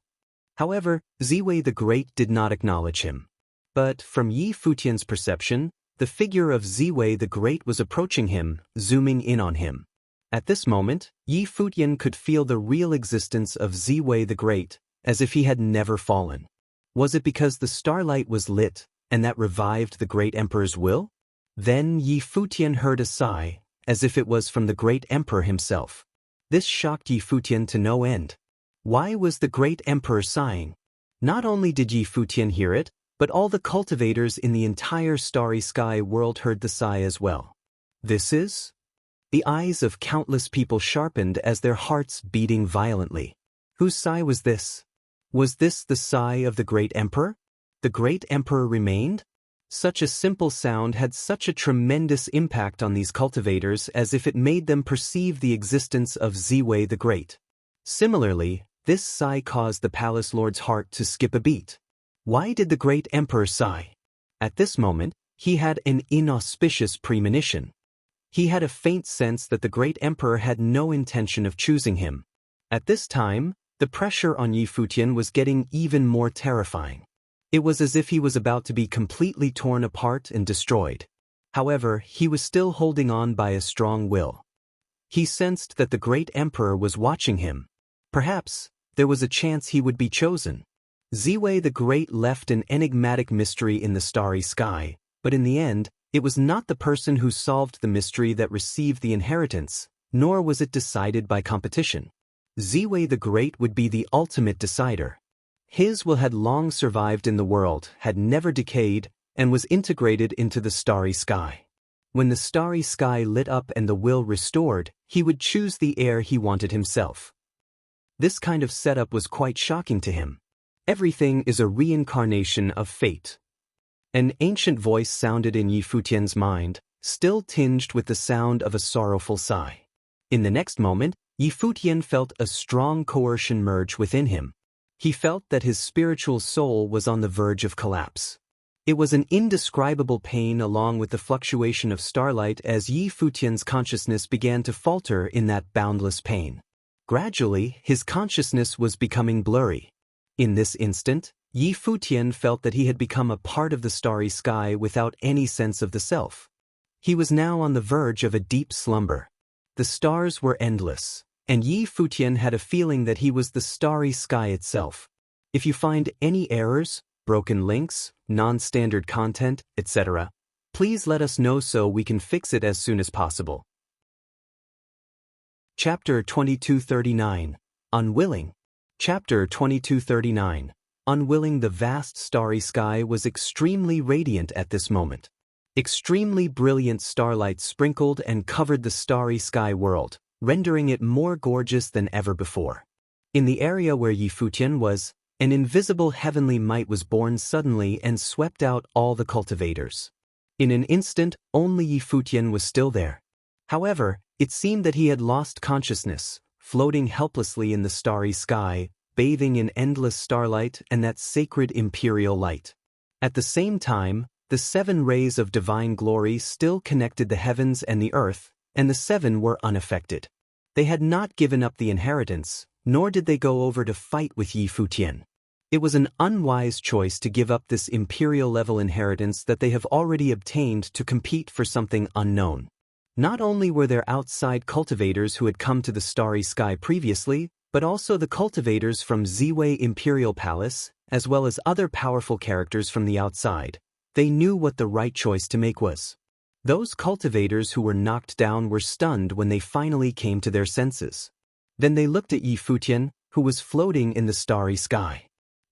Speaker 1: However, Ziwei the Great did not acknowledge him. But from Futian's perception, the figure of Ziwei the Great was approaching him, zooming in on him. At this moment, Futian could feel the real existence of Ziwei the Great, as if he had never fallen. Was it because the starlight was lit, and that revived the great emperor's will? Then Futian heard a sigh, as if it was from the great emperor himself. This shocked Futian to no end. Why was the great emperor sighing? Not only did Futian hear it, but all the cultivators in the entire starry sky world heard the sigh as well. This is? The eyes of countless people sharpened as their hearts beating violently. Whose sigh was this? Was this the sigh of the great emperor? The great emperor remained? Such a simple sound had such a tremendous impact on these cultivators as if it made them perceive the existence of Ziwei the Great. Similarly, this sigh caused the palace lord's heart to skip a beat. Why did the great emperor sigh? At this moment, he had an inauspicious premonition. He had a faint sense that the great emperor had no intention of choosing him. At this time, the pressure on Futian was getting even more terrifying. It was as if he was about to be completely torn apart and destroyed. However, he was still holding on by a strong will. He sensed that the great emperor was watching him. Perhaps, there was a chance he would be chosen. Ziwei the Great left an enigmatic mystery in the starry sky, but in the end, it was not the person who solved the mystery that received the inheritance, nor was it decided by competition. Ziwei the Great would be the ultimate decider. His will had long survived in the world, had never decayed, and was integrated into the starry sky. When the starry sky lit up and the will restored, he would choose the heir he wanted himself. This kind of setup was quite shocking to him. Everything is a reincarnation of fate. An ancient voice sounded in Yi Futian's mind, still tinged with the sound of a sorrowful sigh. In the next moment, Yi Futian felt a strong coercion merge within him. He felt that his spiritual soul was on the verge of collapse. It was an indescribable pain along with the fluctuation of starlight as Yi Futian's consciousness began to falter in that boundless pain. Gradually, his consciousness was becoming blurry. In this instant, Yi Futian felt that he had become a part of the starry sky without any sense of the self. He was now on the verge of a deep slumber. The stars were endless, and Yi Futian had a feeling that he was the starry sky itself. If you find any errors, broken links, non-standard content, etc., please let us know so we can fix it as soon as possible. Chapter 2239. Unwilling. Chapter 2239. Unwilling. The vast starry sky was extremely radiant at this moment. Extremely brilliant starlight sprinkled and covered the starry sky world, rendering it more gorgeous than ever before. In the area where Yi Futian was, an invisible heavenly might was born suddenly and swept out all the cultivators. In an instant, only Yi Futian was still there. However, it seemed that he had lost consciousness, floating helplessly in the starry sky, bathing in endless starlight and that sacred imperial light. At the same time, the 7 rays of divine glory still connected the heavens and the earth, and the 7 were unaffected. They had not given up the inheritance, nor did they go over to fight with Yi Futian. It was an unwise choice to give up this imperial-level inheritance that they have already obtained to compete for something unknown. Not only were there outside cultivators who had come to the starry sky previously, but also the cultivators from Ziwei Imperial Palace, as well as other powerful characters from the outside. They knew what the right choice to make was. Those cultivators who were knocked down were stunned when they finally came to their senses. Then they looked at Yi Futian, who was floating in the starry sky.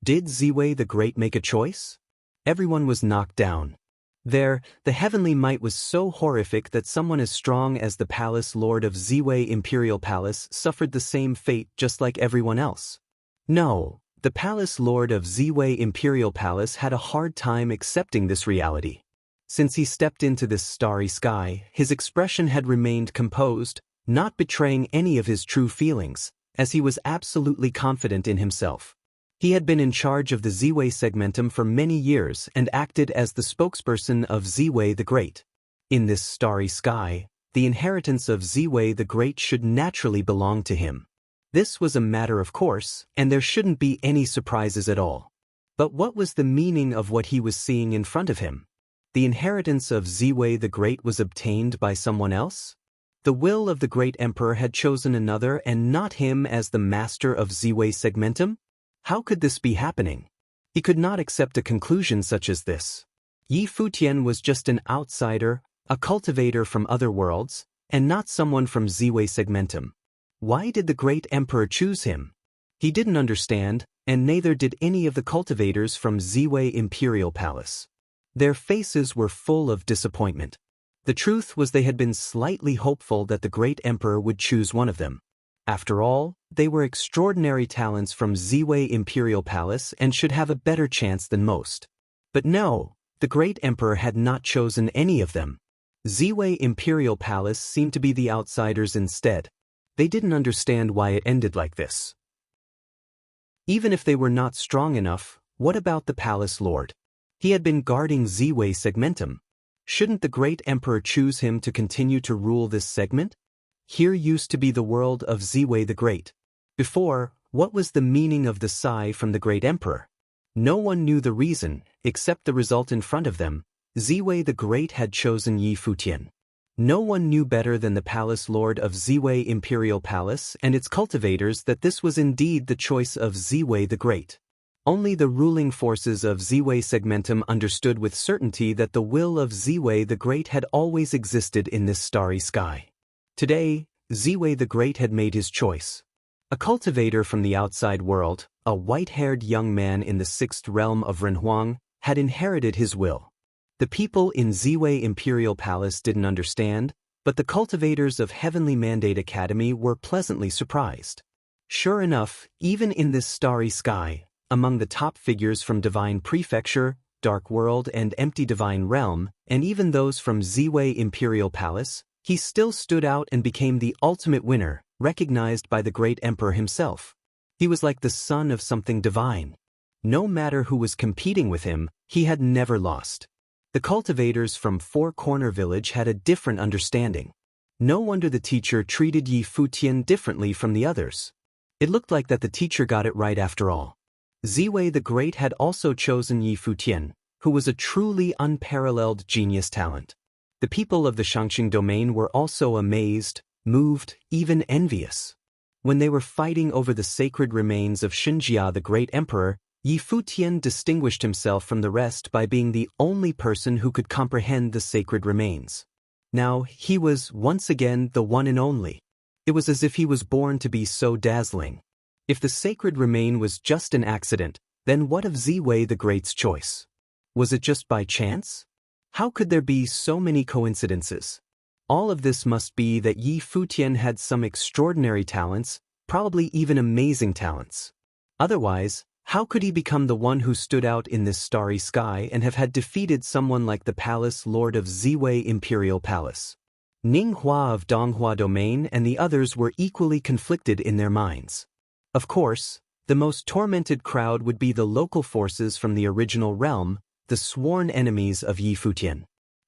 Speaker 1: Did Ziwei the Great make a choice? Everyone was knocked down. There, the heavenly might was so horrific that someone as strong as the palace lord of Ziwei Imperial Palace suffered the same fate just like everyone else. No, the palace lord of Ziwei Imperial Palace had a hard time accepting this reality. Since he stepped into this starry sky, his expression had remained composed, not betraying any of his true feelings, as he was absolutely confident in himself. He had been in charge of the Ziwei segmentum for many years and acted as the spokesperson of Ziwei the Great. In this starry sky, the inheritance of Ziwei the Great should naturally belong to him. This was a matter of course, and there shouldn't be any surprises at all. But what was the meaning of what he was seeing in front of him? The inheritance of Ziwei the Great was obtained by someone else? The will of the great emperor had chosen another and not him as the master of Ziwei segmentum? How could this be happening? He could not accept a conclusion such as this. Yi Futian was just an outsider, a cultivator from other worlds, and not someone from Ziwei segmentum. Why did the great emperor choose him? He didn't understand, and neither did any of the cultivators from Ziwei Imperial Palace. Their faces were full of disappointment. The truth was they had been slightly hopeful that the great emperor would choose one of them. After all, they were extraordinary talents from Ziwei Imperial Palace and should have a better chance than most. But no, the great emperor had not chosen any of them. Ziwei Imperial Palace seemed to be the outsiders instead. They didn't understand why it ended like this. Even if they were not strong enough, what about the palace lord? He had been guarding Ziwei segmentum. Shouldn't the great emperor choose him to continue to rule this segment? Here used to be the world of Ziwei the Great. Before, what was the meaning of the sigh from the great emperor? No one knew the reason, except the result in front of them. Ziwei the Great had chosen Yi Futian. No one knew better than the palace lord of Ziwei Imperial Palace and its cultivators that this was indeed the choice of Ziwei the Great. Only the ruling forces of Ziwei segmentum understood with certainty that the will of Ziwei the Great had always existed in this starry sky. Today, Ziwei the Great had made his choice. A cultivator from the outside world, a white-haired young man in the sixth realm of Renhuang, had inherited his will. The people in Ziwei Imperial Palace didn't understand, but the cultivators of Heavenly Mandate Academy were pleasantly surprised. Sure enough, even in this starry sky, among the top figures from Divine Prefecture, Dark World and Empty Divine Realm, and even those from Ziwei Imperial Palace, he still stood out and became the ultimate winner, recognized by the great emperor himself. He was like the son of something divine. No matter who was competing with him, he had never lost. The cultivators from Four Corner Village had a different understanding. No wonder the teacher treated Yi Futian differently from the others. It looked like that the teacher got it right after all. Ziwei the Great had also chosen Yi Futian, who was a truly unparalleled genius talent. The people of the Shangqing domain were also amazed, moved, even envious. When they were fighting over the sacred remains of Xinjia the Great Emperor, Yi Futian distinguished himself from the rest by being the only person who could comprehend the sacred remains. Now, he was, once again, the one and only. It was as if he was born to be so dazzling. If the sacred remain was just an accident, then what of Ziwei the Great's choice? Was it just by chance? How could there be so many coincidences? All of this must be that Yi Futian had some extraordinary talents, probably even amazing talents. Otherwise, how could he become the one who stood out in this starry sky and have had defeated someone like the Palace Lord of Ziwei Imperial Palace? Ning Hua of Donghua Domain and the others were equally conflicted in their minds. Of course, the most tormented crowd would be the local forces from the original realm, the sworn enemies of Yi Futian.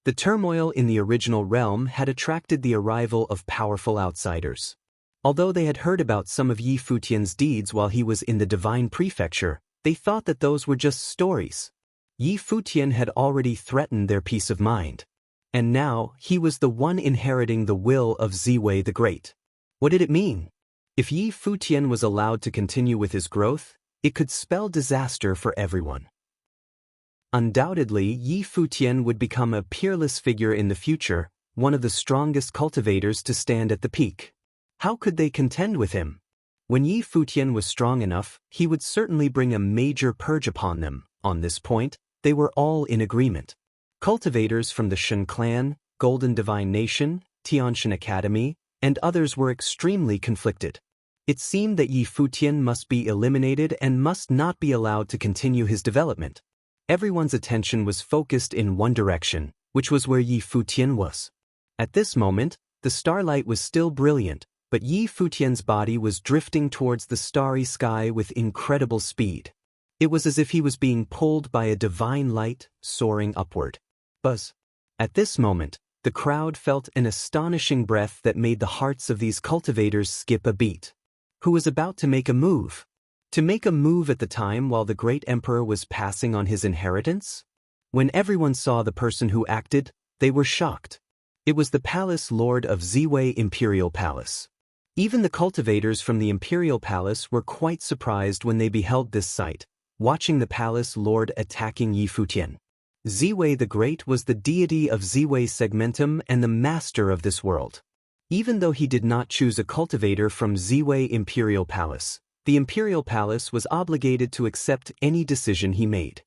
Speaker 1: The turmoil in the original realm had attracted the arrival of powerful outsiders. Although they had heard about some of Yi Futian's deeds while he was in the Divine Prefecture, they thought that those were just stories. Yi Futian had already threatened their peace of mind. And now, he was the one inheriting the will of Ziwei the Great. What did it mean? If Yi Futian was allowed to continue with his growth, it could spell disaster for everyone. Undoubtedly, Yi Futian would become a peerless figure in the future, one of the strongest cultivators to stand at the peak. How could they contend with him? When Yi Futian was strong enough, he would certainly bring a major purge upon them. On this point, they were all in agreement. Cultivators from the Shen clan, Golden Divine Nation, Tianshan Academy, and others were extremely conflicted. It seemed that Yi Futian must be eliminated and must not be allowed to continue his development. Everyone's attention was focused in one direction, which was where Yi Futian was. At this moment, the starlight was still brilliant, but Yi Futian's body was drifting towards the starry sky with incredible speed. It was as if he was being pulled by a divine light, soaring upward. Buzz. At this moment, the crowd felt an astonishing breath that made the hearts of these cultivators skip a beat. Who was about to make a move? To make a move at the time while the great emperor was passing on his inheritance? When everyone saw the person who acted, they were shocked. It was the Palace Lord of Ziwei Imperial Palace. Even the cultivators from the Imperial Palace were quite surprised when they beheld this sight, watching the Palace Lord attacking Yi Futian. Ziwei the Great was the deity of Ziwei Segmentum and the master of this world. Even though he did not choose a cultivator from Ziwei Imperial Palace, the Imperial Palace was obligated to accept any decision he made.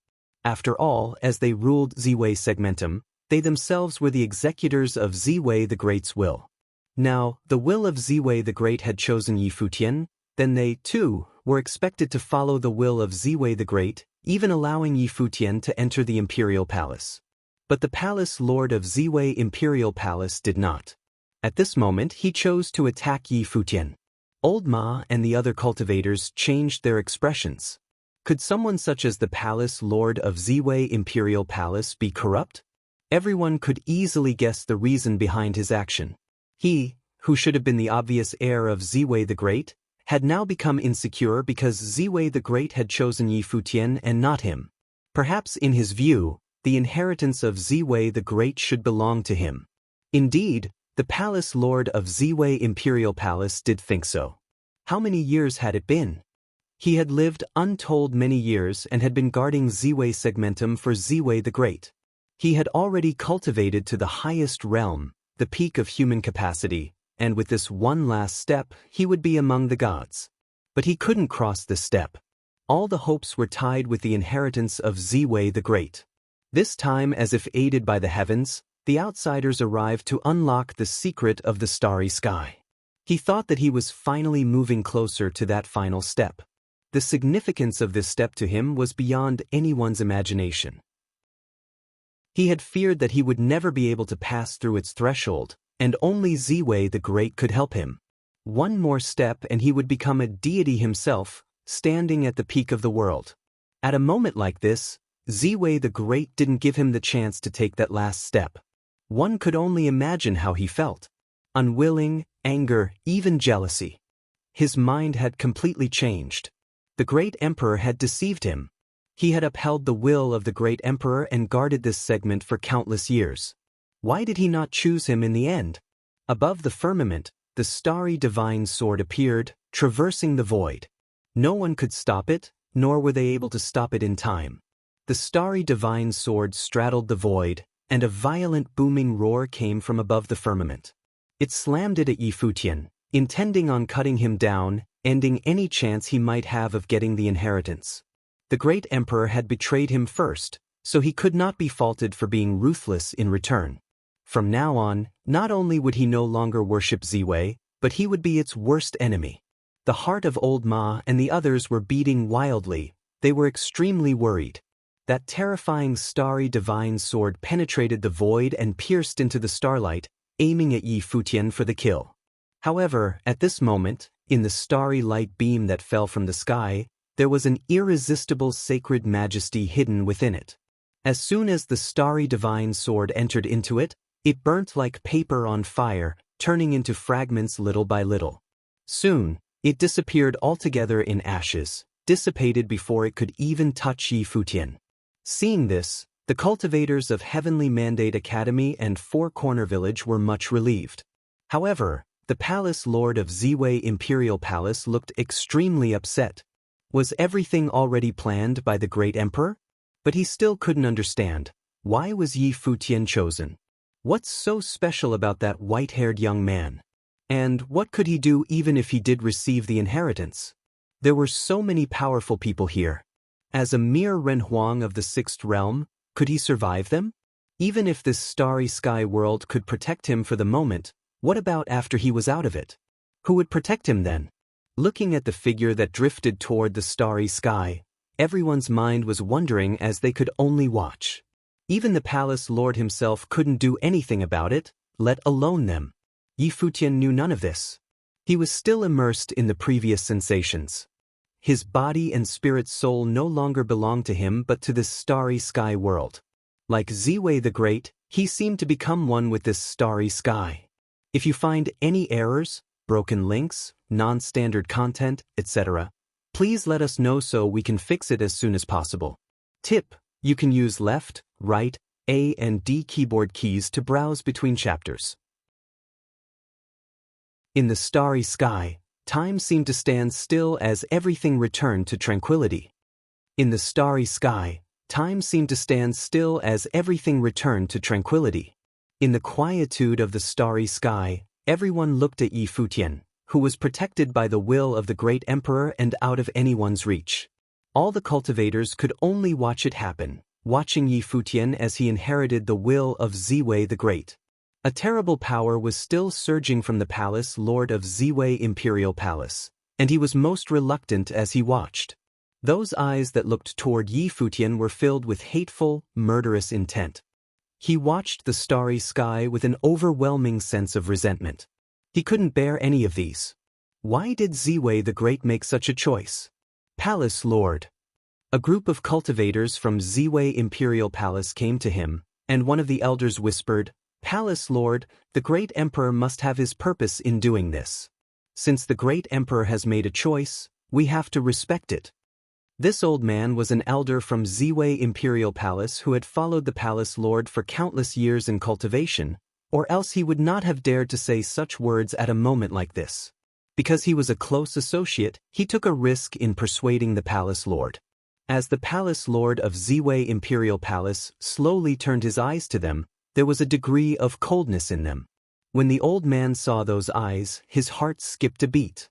Speaker 1: After all, as they ruled Ziwei Segmentum, they themselves were the executors of Ziwei the Great's will. Now, the will of Ziwei the Great had chosen Yi Futian, then they, too, were expected to follow the will of Ziwei the Great, even allowing Yi Futian to enter the Imperial Palace. But the Palace Lord of Ziwei Imperial Palace did not. At this moment, he chose to attack Yi Futian. Old Ma and the other cultivators changed their expressions. Could someone such as the Palace Lord of Ziwei Imperial Palace be corrupt? Everyone could easily guess the reason behind his action. He, who should have been the obvious heir of Ziwei the Great, had now become insecure because Ziwei the Great had chosen Yi Futian and not him. Perhaps in his view, the inheritance of Ziwei the Great should belong to him. Indeed, the Palace Lord of Ziwei Imperial Palace did think so. How many years had it been? He had lived untold many years and had been guarding Ziwei Segmentum for Ziwei the Great. He had already cultivated to the highest realm, the peak of human capacity, and with this one last step, he would be among the gods. But he couldn't cross this step. All the hopes were tied with the inheritance of Ziwei the Great. This time, as if aided by the heavens, the outsiders arrived to unlock the secret of the starry sky. He thought that he was finally moving closer to that final step. The significance of this step to him was beyond anyone's imagination. He had feared that he would never be able to pass through its threshold, and only Ziwei the Great could help him. One more step and he would become a deity himself, standing at the peak of the world. At a moment like this, Ziwei the Great didn't give him the chance to take that last step. One could only imagine how he felt. Unwilling, anger, even jealousy. His mind had completely changed. The great emperor had deceived him. He had upheld the will of the great emperor and guarded this segment for countless years. Why did he not choose him in the end? Above the firmament, the starry divine sword appeared, traversing the void. No one could stop it, nor were they able to stop it in time. The starry divine sword straddled the void, and a violent booming roar came from above the firmament. It slammed it at Futian, intending on cutting him down, ending any chance he might have of getting the inheritance. The great emperor had betrayed him first, so he could not be faulted for being ruthless in return. From now on, not only would he no longer worship Ziwei, but he would be its worst enemy. The heart of old Ma and the others were beating wildly. They were extremely worried. That terrifying starry divine sword penetrated the void and pierced into the starlight, aiming at Futian for the kill. However, at this moment, in the starry light beam that fell from the sky, there was an irresistible sacred majesty hidden within it. As soon as the starry divine sword entered into it, it burnt like paper on fire, turning into fragments little by little. Soon, it disappeared altogether in ashes, dissipated before it could even touch Futian. Seeing this, the cultivators of Heavenly Mandate Academy and Four Corner Village were much relieved. However, the palace lord of Ziwei Imperial Palace looked extremely upset. Was everything already planned by the great emperor? But he still couldn't understand. Why was Futian chosen? What's so special about that white-haired young man? And what could he do even if he did receive the inheritance? There were so many powerful people here. As a mere Renhuang of the Sixth Realm, could he survive them? Even if this starry sky world could protect him for the moment, what about after he was out of it? Who would protect him then? Looking at the figure that drifted toward the starry sky, everyone's mind was wondering as they could only watch. Even the palace lord himself couldn't do anything about it, let alone them. Futian knew none of this. He was still immersed in the previous sensations. His body and spirit soul no longer belonged to him but to this starry sky world. Like Ziwei the Great, he seemed to become one with this starry sky. If you find any errors, broken links, non-standard content, etc., please let us know so we can fix it as soon as possible. Tip: you can use left, right, A and D keyboard keys to browse between chapters. In the starry sky, time seemed to stand still as everything returned to tranquility. In the starry sky, time seemed to stand still as everything returned to tranquility. In the quietude of the starry sky, everyone looked at Futian, who was protected by the will of the great emperor and out of anyone's reach. All the cultivators could only watch it happen, watching Futian as he inherited the will of Ziwei the Great. A terrible power was still surging from the palace lord of Ziwei Imperial Palace, and he was most reluctant as he watched. Those eyes that looked toward Futian were filled with hateful, murderous intent. He watched the starry sky with an overwhelming sense of resentment. He couldn't bear any of these. Why did Ziwei the Great make such a choice? Palace Lord. A group of cultivators from Ziwei Imperial Palace came to him, and one of the elders whispered, "Palace Lord, the great emperor must have his purpose in doing this. Since the great emperor has made a choice, we have to respect it." This old man was an elder from Ziwei Imperial Palace who had followed the palace lord for countless years in cultivation, or else he would not have dared to say such words at a moment like this. Because he was a close associate, he took a risk in persuading the palace lord. As the palace lord of Ziwei Imperial Palace slowly turned his eyes to them, there was a degree of coldness in them. When the old man saw those eyes, his heart skipped a beat.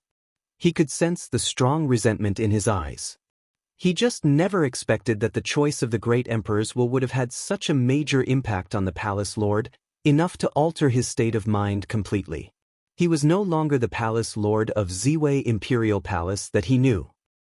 Speaker 1: He could sense the strong resentment in his eyes. He just never expected that the choice of the great emperor's will would have had such a major impact on the palace lord, enough to alter his state of mind completely. He was no longer the palace lord of Ziwei Imperial Palace that he knew.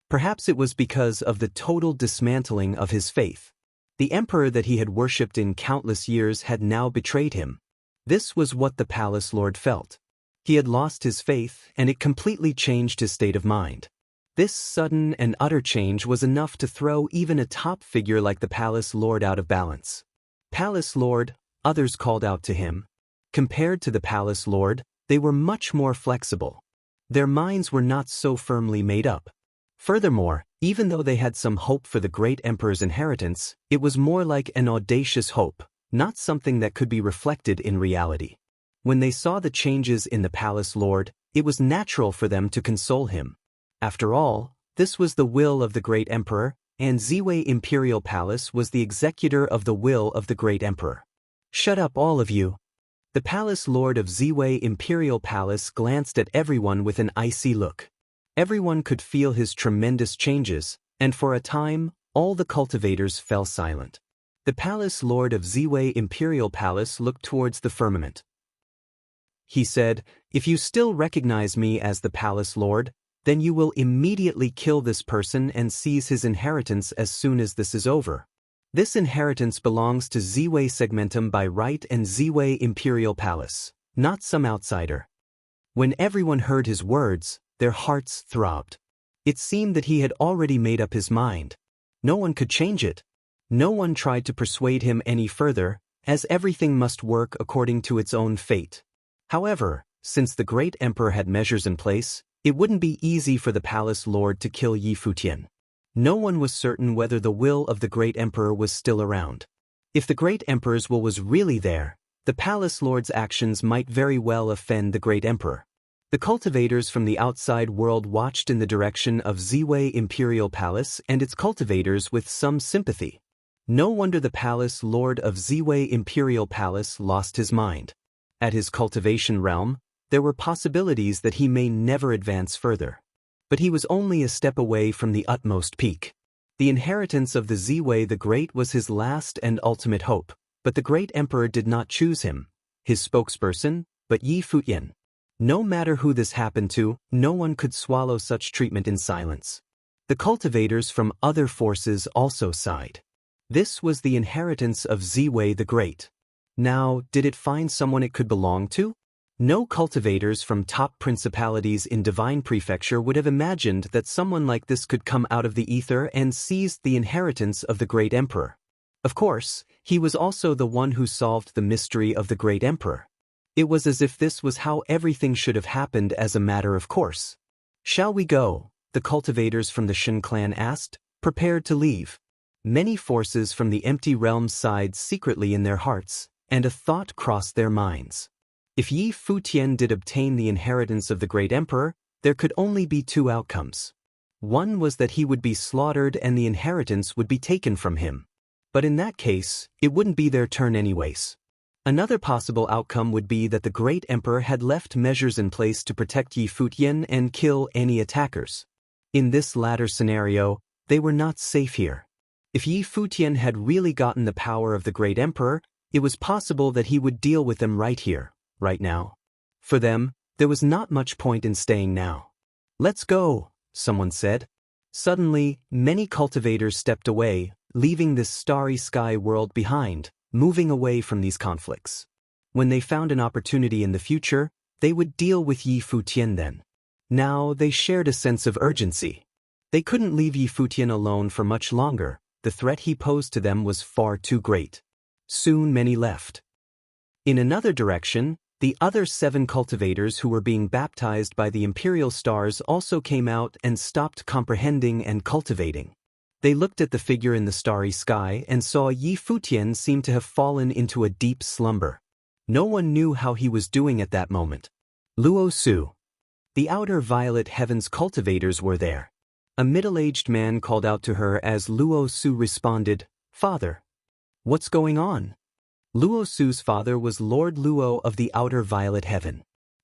Speaker 1: Perhaps it was because of the total dismantling of his faith. The emperor that he had worshipped in countless years had now betrayed him. This was what the palace lord felt. He had lost his faith, and it completely changed his state of mind. This sudden and utter change was enough to throw even a top figure like the palace lord out of balance. Palace lord, others called out to him. Compared to the palace lord, they were much more flexible. Their minds were not so firmly made up. Furthermore, even though they had some hope for the great emperor's inheritance, it was more like an audacious hope, not something that could be reflected in reality. When they saw the changes in the palace lord, it was natural for them to console him. After all, this was the will of the great emperor, and Ziwei Imperial Palace was the executor of the will of the great emperor. "Shut up, all of you." The palace lord of Ziwei Imperial Palace glanced at everyone with an icy look. Everyone could feel his tremendous changes, and for a time, all the cultivators fell silent. The palace lord of Ziwei Imperial Palace looked towards the firmament. He said, "If you still recognize me as the palace lord, then you will immediately kill this person and seize his inheritance as soon as this is over. This inheritance belongs to Ziwei Segmentum by right and Ziwei Imperial Palace, not some outsider." When everyone heard his words, their hearts throbbed. It seemed that he had already made up his mind. No one could change it. No one tried to persuade him any further, as everything must work according to its own fate. However, since the great emperor had measures in place, it wouldn't be easy for the palace lord to kill Yi Futian. No one was certain whether the will of the great emperor was still around. If the great emperor's will was really there, the palace lord's actions might very well offend the great emperor. The cultivators from the outside world watched in the direction of Ziwei Imperial Palace and its cultivators with some sympathy. No wonder the palace lord of Ziwei Imperial Palace lost his mind. At his cultivation realm, there were possibilities that he may never advance further. But he was only a step away from the utmost peak. The inheritance of the Ziwei the Great was his last and ultimate hope, but the great emperor did not choose him, his spokesperson, but Yi Futian. No matter who this happened to, no one could swallow such treatment in silence. The cultivators from other forces also sighed. This was the inheritance of Ziwei the Great. Now, did it find someone it could belong to? No cultivators from top principalities in Divine Prefecture would have imagined that someone like this could come out of the ether and seize the inheritance of the great emperor. Of course, he was also the one who solved the mystery of the great emperor. It was as if this was how everything should have happened as a matter of course. "Shall we go?" the cultivators from the Shen clan asked, prepared to leave. Many forces from the empty realms sighed secretly in their hearts, and a thought crossed their minds. If Yi Futian did obtain the inheritance of the great emperor, there could only be two outcomes. One was that he would be slaughtered and the inheritance would be taken from him. But in that case, it wouldn't be their turn anyways. Another possible outcome would be that the great emperor had left measures in place to protect Yi Futian and kill any attackers. In this latter scenario, they were not safe here. If Yi Futian had really gotten the power of the great emperor, it was possible that he would deal with them right here, right now. For them, there was not much point in staying now. "Let's go," someone said. Suddenly, many cultivators stepped away, leaving this starry sky world behind, moving away from these conflicts. When they found an opportunity in the future, they would deal with Yi Futian then. Now they shared a sense of urgency. They couldn't leave Yi Futian alone for much longer. The threat he posed to them was far too great. Soon many left. In another direction, the other 7 cultivators who were being baptized by the imperial stars also came out and stopped comprehending and cultivating. They looked at the figure in the starry sky and saw Yi Futian seem to have fallen into a deep slumber. No one knew how he was doing at that moment. Luo Su. The outer violet heavens cultivators were there. A middle-aged man called out to her as Luo Su responded, "Father, what's going on?" Luo Su's father was Lord Luo of the outer violet heaven.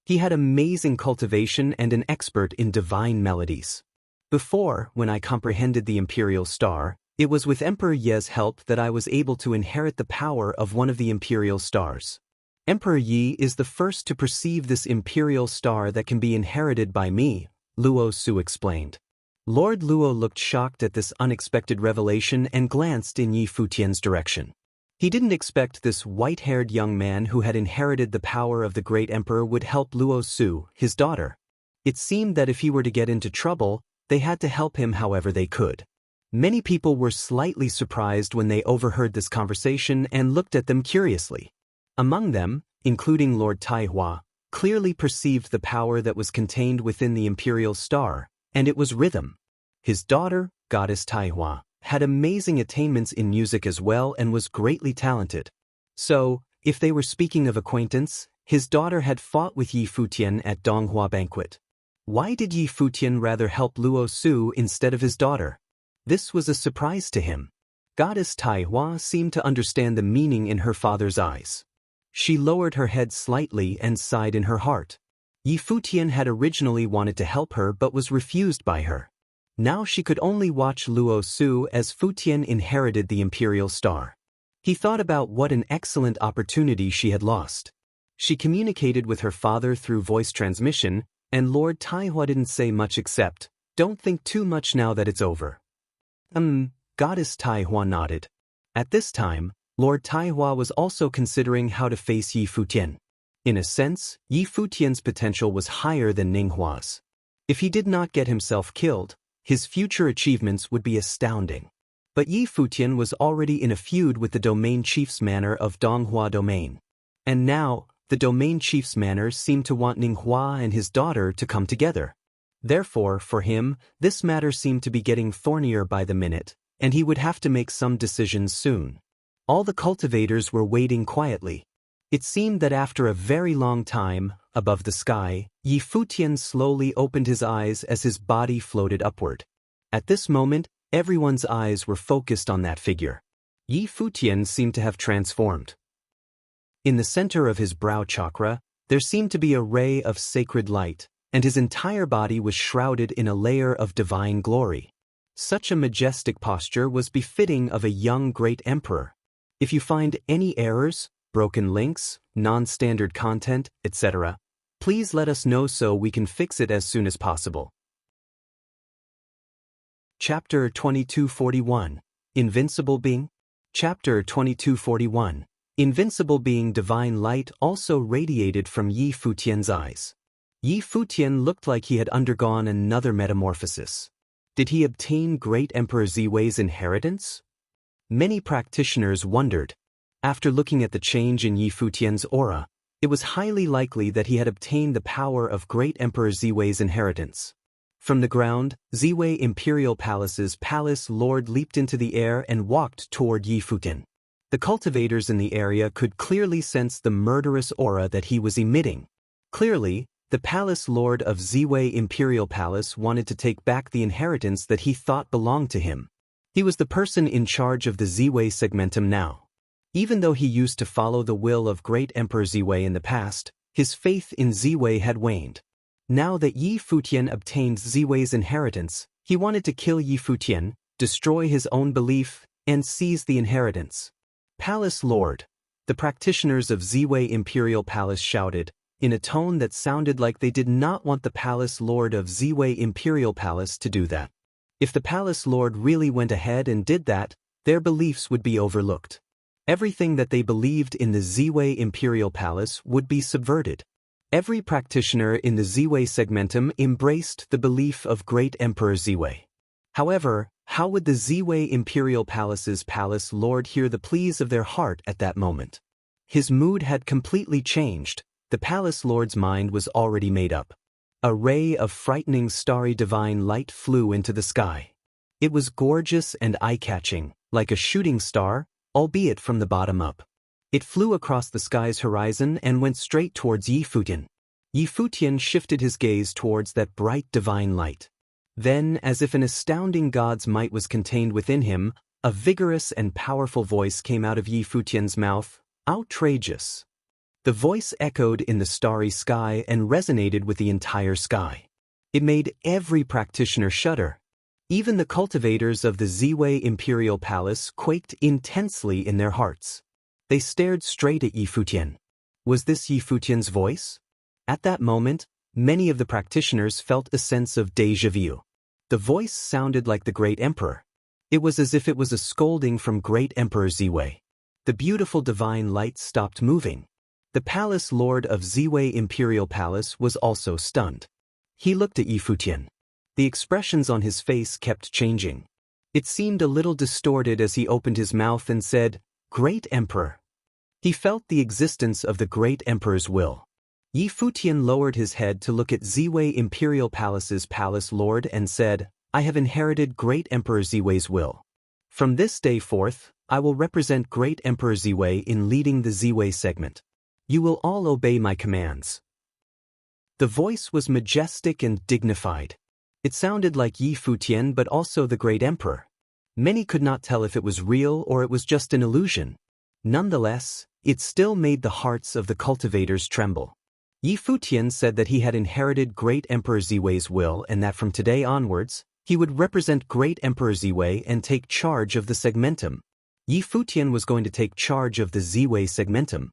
Speaker 1: He had amazing cultivation and an expert in divine melodies. Before, when I comprehended the imperial star, it was with Emperor Ye's help that I was able to inherit the power of one of the imperial stars. Emperor Yi is the first to perceive this imperial star that can be inherited by me, Luo Su explained. Lord Luo looked shocked at this unexpected revelation and glanced in Yi Futian's direction. He didn't expect this white-haired young man who had inherited the power of the great emperor would help Luo Su, his daughter. It seemed that if he were to get into trouble, they had to help him however they could. Many people were slightly surprised when they overheard this conversation and looked at them curiously. Among them, including Lord Taihua, clearly perceived the power that was contained within the imperial star, and it was rhythm. His daughter, Goddess Taihua, had amazing attainments in music as well and was greatly talented. So, if they were speaking of acquaintance, his daughter had fought with Yi Futian at Donghua banquet. Why did Yi Futian rather help Luo Su instead of his daughter? This was a surprise to him. Goddess Taihua seemed to understand the meaning in her father's eyes. She lowered her head slightly and sighed in her heart. Yi Futian had originally wanted to help her but was refused by her. Now she could only watch Luo Su as Futian inherited the imperial star. He thought about what an excellent opportunity she had lost. She communicated with her father through voice transmission, and Lord Taihua didn't say much except, "Don't think too much now that it's over." Goddess Taihua nodded. At this time, Lord Taihua was also considering how to face Yi Futian. In a sense, Yi Futian's potential was higher than Ninghua's. If he did not get himself killed, his future achievements would be astounding. But Yi Futian was already in a feud with the domain chief's manor of Donghua domain. And now, the domain chief's manor seemed to want Ninghua and his daughter to come together. Therefore, for him, this matter seemed to be getting thornier by the minute, and he would have to make some decisions soon. All the cultivators were waiting quietly. It seemed that after a very long time, above the sky, Yi Futian slowly opened his eyes as his body floated upward. At this moment, everyone's eyes were focused on that figure. Yi Futian seemed to have transformed. In the center of his brow chakra, there seemed to be a ray of sacred light, and his entire body was shrouded in a layer of divine glory. Such a majestic posture was befitting of a young great emperor. If you find any errors, broken links, non-standard content, etc., please let us know so we can fix it as soon as possible. Chapter 2241, Invincible Being? Chapter 2241, Invincible Being. Divine light also radiated from Yi Futian's eyes. Yi Futian looked like he had undergone another metamorphosis. Did he obtain Great Emperor Ziwei's inheritance? Many practitioners wondered. After looking at the change in Yi Futian's aura, it was highly likely that he had obtained the power of Great Emperor Ziwei's inheritance. From the ground, Ziwei Imperial Palace's palace lord leaped into the air and walked toward Yi Futian. The cultivators in the area could clearly sense the murderous aura that he was emitting. Clearly, the palace lord of Ziwei Imperial Palace wanted to take back the inheritance that he thought belonged to him. He was the person in charge of the Ziwei segmentum now. Even though he used to follow the will of Great Emperor Ziwei in the past, his faith in Ziwei had waned. Now that Yi Futian obtained Ziwei's inheritance, he wanted to kill Yi Futian, destroy his own belief, and seize the inheritance. Palace Lord, the practitioners of Ziwei Imperial Palace shouted, in a tone that sounded like they did not want the Palace Lord of Ziwei Imperial Palace to do that. If the Palace Lord really went ahead and did that, their beliefs would be overlooked. Everything that they believed in the Ziwei Imperial Palace would be subverted. Every practitioner in the Ziwei segmentum embraced the belief of Great Emperor Ziwei. However, how would the Ziwei Imperial Palace's palace lord hear the pleas of their heart at that moment? His mood had completely changed. The palace lord's mind was already made up. A ray of frightening starry divine light flew into the sky. It was gorgeous and eye-catching, like a shooting star, albeit from the bottom up. It flew across the sky's horizon and went straight towards Yi Futian. Yi Futian shifted his gaze towards that bright divine light. Then, as if an astounding god's might was contained within him, a vigorous and powerful voice came out of Yi Futian's mouth, outrageous. The voice echoed in the starry sky and resonated with the entire sky. It made every practitioner shudder. Even the cultivators of the Ziwei Imperial Palace quaked intensely in their hearts. They stared straight at Yi Futian. Was this Yi Futian's voice? At that moment, many of the practitioners felt a sense of déjà vu. The voice sounded like the Great Emperor. It was as if it was a scolding from Great Emperor Ziwei. The beautiful divine light stopped moving. The palace lord of Ziwei Imperial Palace was also stunned. He looked at Yi Futian. The expressions on his face kept changing. It seemed a little distorted as he opened his mouth and said, "Great Emperor." He felt the existence of the Great Emperor's will. Yi Futian lowered his head to look at Ziwei Imperial Palace's palace lord and said, "I have inherited Great Emperor Ziwei's will. From this day forth, I will represent Great Emperor Ziwei in leading the Ziwei segment. You will all obey my commands." The voice was majestic and dignified. It sounded like Yi Futian but also the Great Emperor. Many could not tell if it was real or it was just an illusion. Nonetheless, it still made the hearts of the cultivators tremble. Yi Futian said that he had inherited Great Emperor Ziwei's will and that from today onwards, he would represent Great Emperor Ziwei and take charge of the segmentum. Yi Futian was going to take charge of the Ziwei segmentum.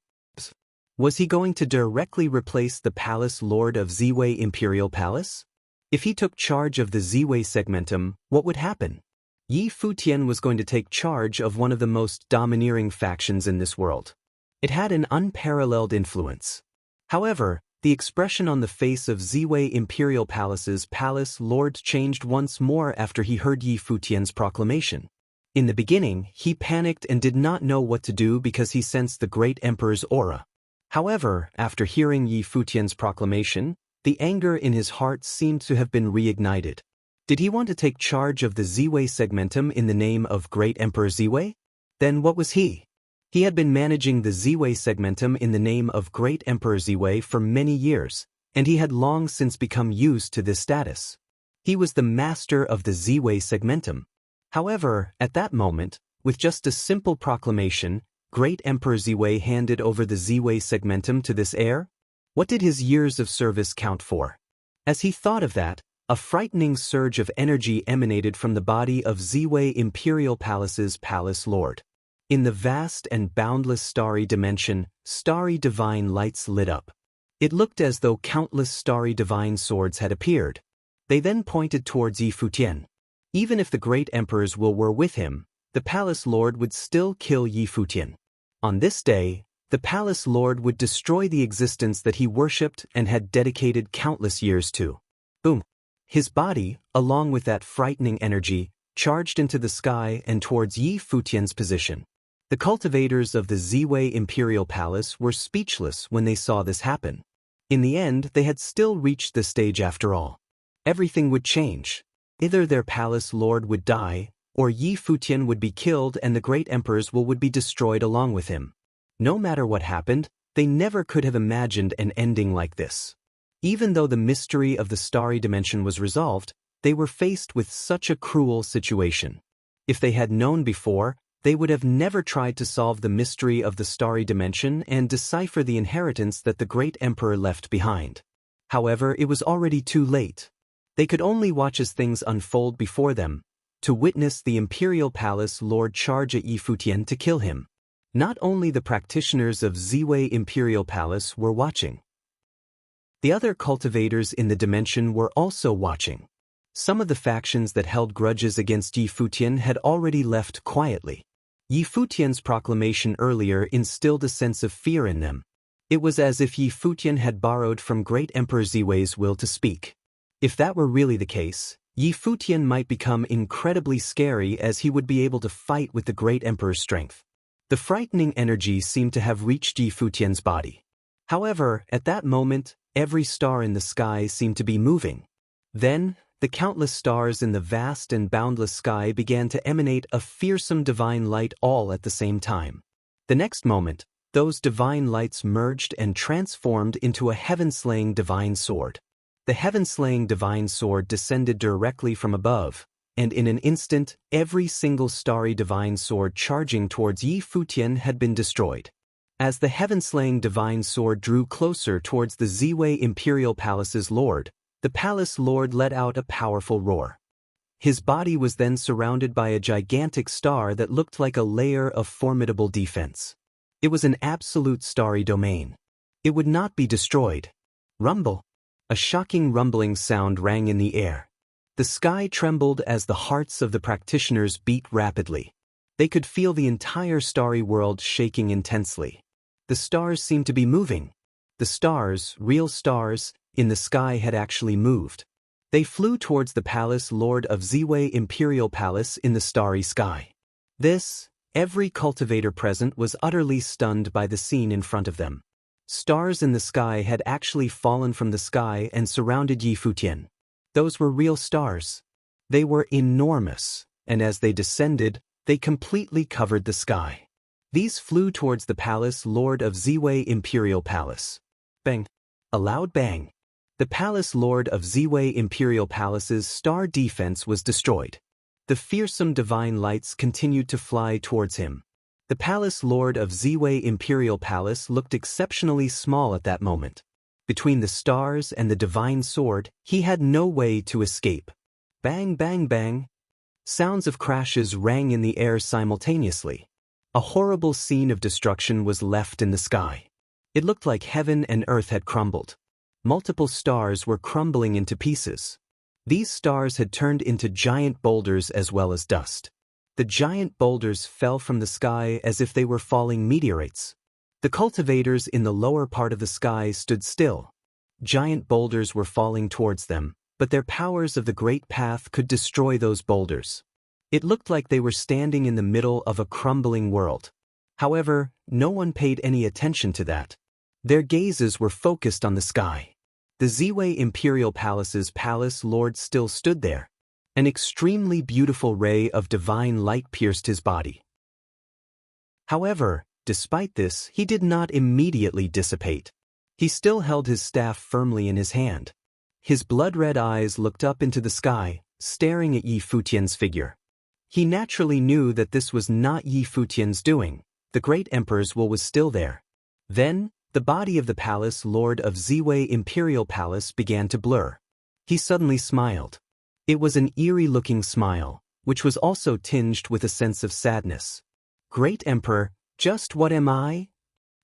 Speaker 1: Was he going to directly replace the palace lord of Ziwei Imperial Palace? If he took charge of the Ziwei segmentum, what would happen? Yi Futian was going to take charge of one of the most domineering factions in this world. It had an unparalleled influence. However, the expression on the face of Ziwei Imperial Palace's palace lord changed once more after he heard Yi Futian's proclamation. In the beginning, he panicked and did not know what to do because he sensed the Great Emperor's aura. However, after hearing Yi Futian's proclamation, the anger in his heart seemed to have been reignited. Did he want to take charge of the Ziwei segmentum in the name of Great Emperor Ziwei? Then what was he? He had been managing the Ziwei segmentum in the name of Great Emperor Ziwei for many years, and he had long since become used to this status. He was the master of the Ziwei segmentum. However, at that moment, with just a simple proclamation, Great Emperor Ziwei handed over the Ziwei segmentum to this heir? What did his years of service count for? As he thought of that, a frightening surge of energy emanated from the body of Ziwei Imperial Palace's palace lord. In the vast and boundless starry dimension, starry divine lights lit up. It looked as though countless starry divine swords had appeared. They then pointed towards Yi Futian. Even if the Great Emperor's will were with him, the palace lord would still kill Yi Futian. On this day, the palace lord would destroy the existence that he worshipped and had dedicated countless years to. Boom! His body, along with that frightening energy, charged into the sky and towards Yi Futian's position. The cultivators of the Ziwei Imperial Palace were speechless when they saw this happen. In the end, they had still reached the stage after all. Everything would change. Either their palace lord would die, or Yi Futian would be killed and the Great Emperor's will would be destroyed along with him. No matter what happened, they never could have imagined an ending like this. Even though the mystery of the starry dimension was resolved, they were faced with such a cruel situation. If they had known before, they would have never tried to solve the mystery of the starry dimension and decipher the inheritance that the Great Emperor left behind. However, it was already too late. They could only watch as things unfold before them, to witness the Imperial Palace Lord charge at Yi Futian to kill him. Not only the practitioners of Ziwei Imperial Palace were watching. The other cultivators in the dimension were also watching. Some of the factions that held grudges against Yi Futian had already left quietly. Yi Futian's proclamation earlier instilled a sense of fear in them. It was as if Yi Futian had borrowed from Great Emperor Ziwei's will to speak. If that were really the case, Yi Futian might become incredibly scary as he would be able to fight with the Great Emperor's strength. The frightening energy seemed to have reached Yi Futian's body. However, at that moment, every star in the sky seemed to be moving. Then, the countless stars in the vast and boundless sky began to emanate a fearsome divine light all at the same time. The next moment, those divine lights merged and transformed into a heaven-slaying divine sword. The heaven-slaying divine sword descended directly from above, and in an instant, every single starry divine sword charging towards Yi Futian had been destroyed. As the heaven-slaying divine sword drew closer towards the Ziwei Imperial Palace's lord, the palace lord let out a powerful roar. His body was then surrounded by a gigantic star that looked like a layer of formidable defense. It was an absolute starry domain. It would not be destroyed. Rumble. A shocking rumbling sound rang in the air. The sky trembled as the hearts of the practitioners beat rapidly. They could feel the entire starry world shaking intensely. The stars seemed to be moving. The stars, real stars, in the sky had actually moved. They flew towards the palace lord of Ziwei Imperial Palace in the starry sky. Every cultivator present was utterly stunned by the scene in front of them. Stars in the sky had actually fallen from the sky and surrounded Yi Futian. Those were real stars. They were enormous, and as they descended, they completely covered the sky. These flew towards the palace lord of Ziwei Imperial Palace. Bang! A loud bang. The palace lord of Ziwei Imperial Palace's star defense was destroyed. The fearsome divine lights continued to fly towards him. The palace lord of Ziwei Imperial Palace looked exceptionally small at that moment. Between the stars and the divine sword, he had no way to escape. Bang, bang, bang. Sounds of crashes rang in the air simultaneously. A horrible scene of destruction was left in the sky. It looked like heaven and earth had crumbled. Multiple stars were crumbling into pieces. These stars had turned into giant boulders as well as dust. The giant boulders fell from the sky as if they were falling meteorites. The cultivators in the lower part of the sky stood still. Giant boulders were falling towards them, but their powers of the great path could destroy those boulders. It looked like they were standing in the middle of a crumbling world. However, no one paid any attention to that. Their gazes were focused on the sky. The Ziwei Imperial Palace's palace lord still stood there. An extremely beautiful ray of divine light pierced his body. However, despite this, he did not immediately dissipate. He still held his staff firmly in his hand. His blood-red eyes looked up into the sky, staring at Yi Futian's figure. He naturally knew that this was not Yi Futian's doing. The great emperor's will was still there. Then, the body of the palace lord of Ziwei Imperial Palace began to blur. He suddenly smiled. It was an eerie-looking smile, which was also tinged with a sense of sadness. Great Emperor, just what am I?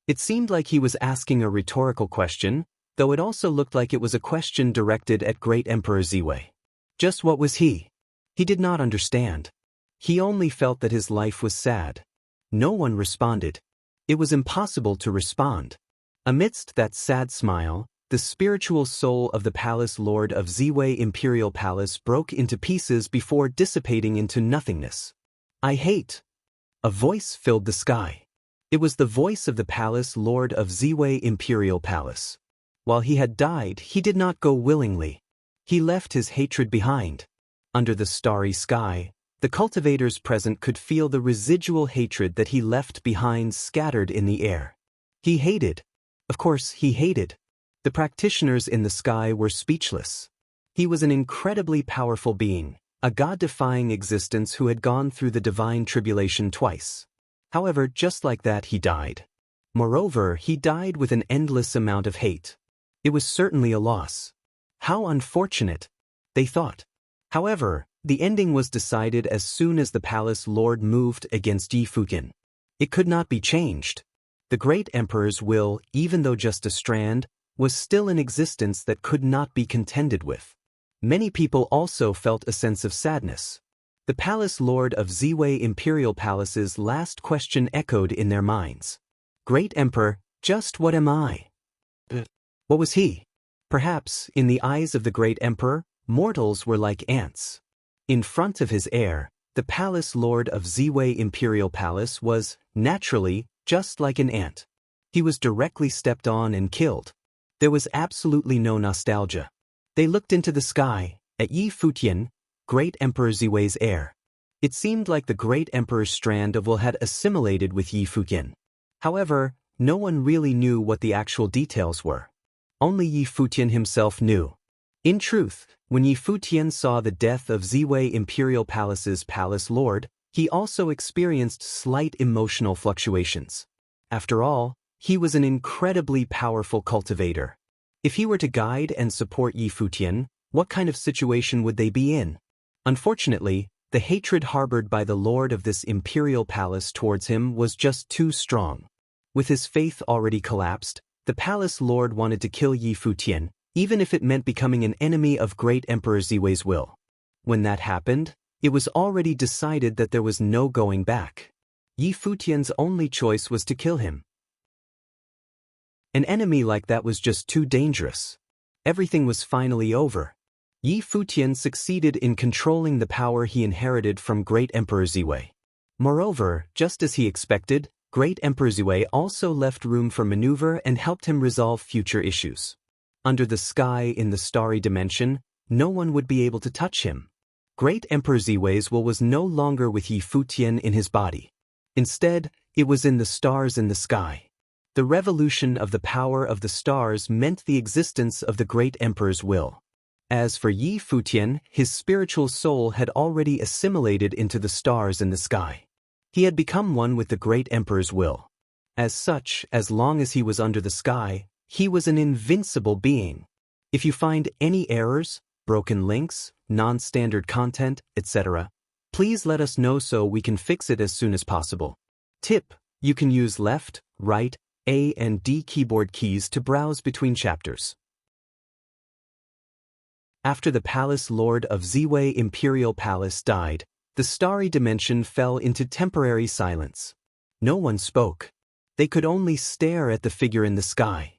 Speaker 1: It seemed like he was asking a rhetorical question, though it also looked like it was a question directed at Great Emperor Ziwei. Just what was he? He did not understand. He only felt that his life was sad. No one responded. It was impossible to respond. Amidst that sad smile, the spiritual soul of the palace lord of Ziwei Imperial Palace broke into pieces before dissipating into nothingness. I hate. A voice filled the sky. It was the voice of the palace lord of Ziwei Imperial Palace. While he had died, he did not go willingly. He left his hatred behind. Under the starry sky, the cultivators present could feel the residual hatred that he left behind scattered in the air. He hated. Of course, he hated. The practitioners in the sky were speechless. He was an incredibly powerful being, a god-defying existence who had gone through the divine tribulation twice. However, just like that, he died. Moreover, he died with an endless amount of hate. It was certainly a loss. How unfortunate, they thought. However, the ending was decided as soon as the palace lord moved against Yi Futian. It could not be changed. The great emperor's will, even though just a strand, was still in existence that could not be contended with. Many people also felt a sense of sadness. The palace lord of Ziwei Imperial Palace's last question echoed in their minds. Great Emperor, just what am I? What was he? Perhaps, in the eyes of the great emperor, mortals were like ants. In front of his heir, the palace lord of Ziwei Imperial Palace was, naturally, just like an ant. He was directly stepped on and killed. There was absolutely no nostalgia. They looked into the sky, at Yi Futian, great Emperor Ziwei's heir. It seemed like the great emperor's strand of will had assimilated with Yi Futian. However, no one really knew what the actual details were. Only Yi Futian himself knew. In truth, when Yi Futian saw the death of Ziwei Imperial Palace's palace lord, he also experienced slight emotional fluctuations. After all, He was an incredibly powerful cultivator. If he were to guide and support Yi Futian, what kind of situation would they be in? Unfortunately, the hatred harbored by the lord of this imperial palace towards him was just too strong. With his faith already collapsed, the palace lord wanted to kill Yi Futian, even if it meant becoming an enemy of great Emperor Ziwei's will. When that happened, it was already decided that there was no going back. Yi Futian's only choice was to kill him. An enemy like that was just too dangerous. Everything was finally over. Yi Futian succeeded in controlling the power he inherited from great Emperor Ziwei. Moreover, just as he expected, great Emperor Ziwei also left room for maneuver and helped him resolve future issues. Under the sky in the starry dimension, no one would be able to touch him. Great Emperor Ziwei's will was no longer with Yi Futian in his body. Instead, it was in the stars in the sky. The revolution of the power of the stars meant the existence of the great emperor's will. As for Yi Futian, his spiritual soul had already assimilated into the stars in the sky. He had become one with the great emperor's will. As such, as long as he was under the sky, he was an invincible being. If you find any errors, broken links, non-standard content, etc., please let us know so we can fix it as soon as possible. Tip: you can use left, right, A and D keyboard keys to browse between chapters. After the palace lord of Ziwei Imperial Palace died, the starry dimension fell into temporary silence. No one spoke. They could only stare at the figure in the sky.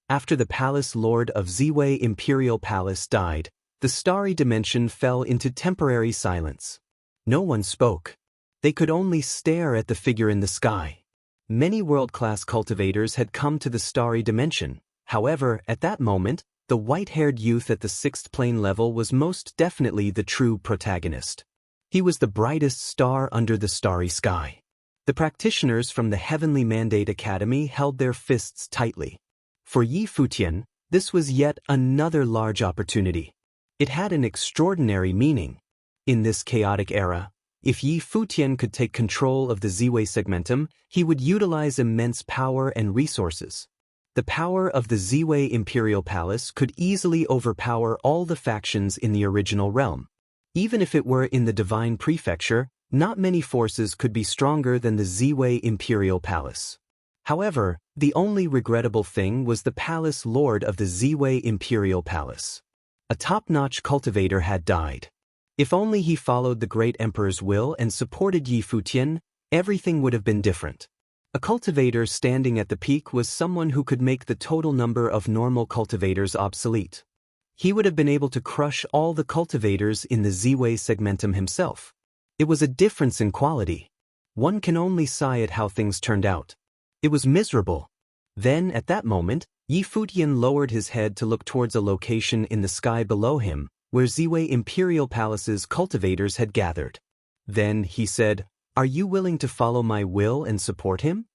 Speaker 1: After the palace lord of Ziwei Imperial Palace died, the starry dimension fell into temporary silence. No one spoke. They could only stare at the figure in the sky. Many world-class cultivators had come to the starry dimension. However, at that moment, the white-haired youth at the 6th plane level was most definitely the true protagonist. He was the brightest star under the starry sky. The practitioners from the Heavenly Mandate Academy held their fists tightly. For Yi Futian, this was yet another large opportunity. It had an extraordinary meaning. In this chaotic era, if Yi Futian could take control of the Ziwei segmentum, he would utilize immense power and resources. The power of the Ziwei Imperial Palace could easily overpower all the factions in the original realm. Even if it were in the Divine Prefecture, not many forces could be stronger than the Ziwei Imperial Palace. However, the only regrettable thing was the palace lord of the Ziwei Imperial Palace. A top-notch cultivator had died. If only he followed the great emperor's will and supported Yi Futian, everything would have been different. A cultivator standing at the peak was someone who could make the total number of normal cultivators obsolete. He would have been able to crush all the cultivators in the Ziwei segmentum himself. It was a difference in quality. One can only sigh at how things turned out. It was miserable. Then, at that moment, Yi Futian lowered his head to look towards a location in the sky below him, where Ziwei Imperial Palace's cultivators had gathered. Then he said, "Are you willing to follow my will and support him?"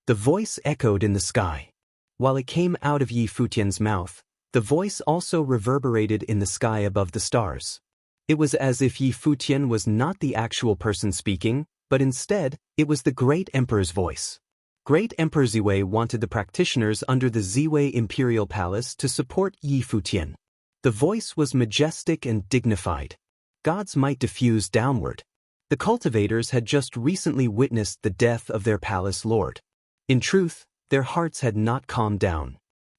Speaker 1: The voice echoed in the sky. While it came out of Yi Futian's mouth, the voice also reverberated in the sky above the stars. It was as if Yi Futian was not the actual person speaking, but instead, it was the great emperor's voice. Great Emperor Ziwei wanted the practitioners under the Ziwei Imperial Palace to support Yi Futian. The voice was majestic and dignified. God's might diffused downward. The cultivators had just recently witnessed the death of their palace lord. In truth, their hearts had not calmed down.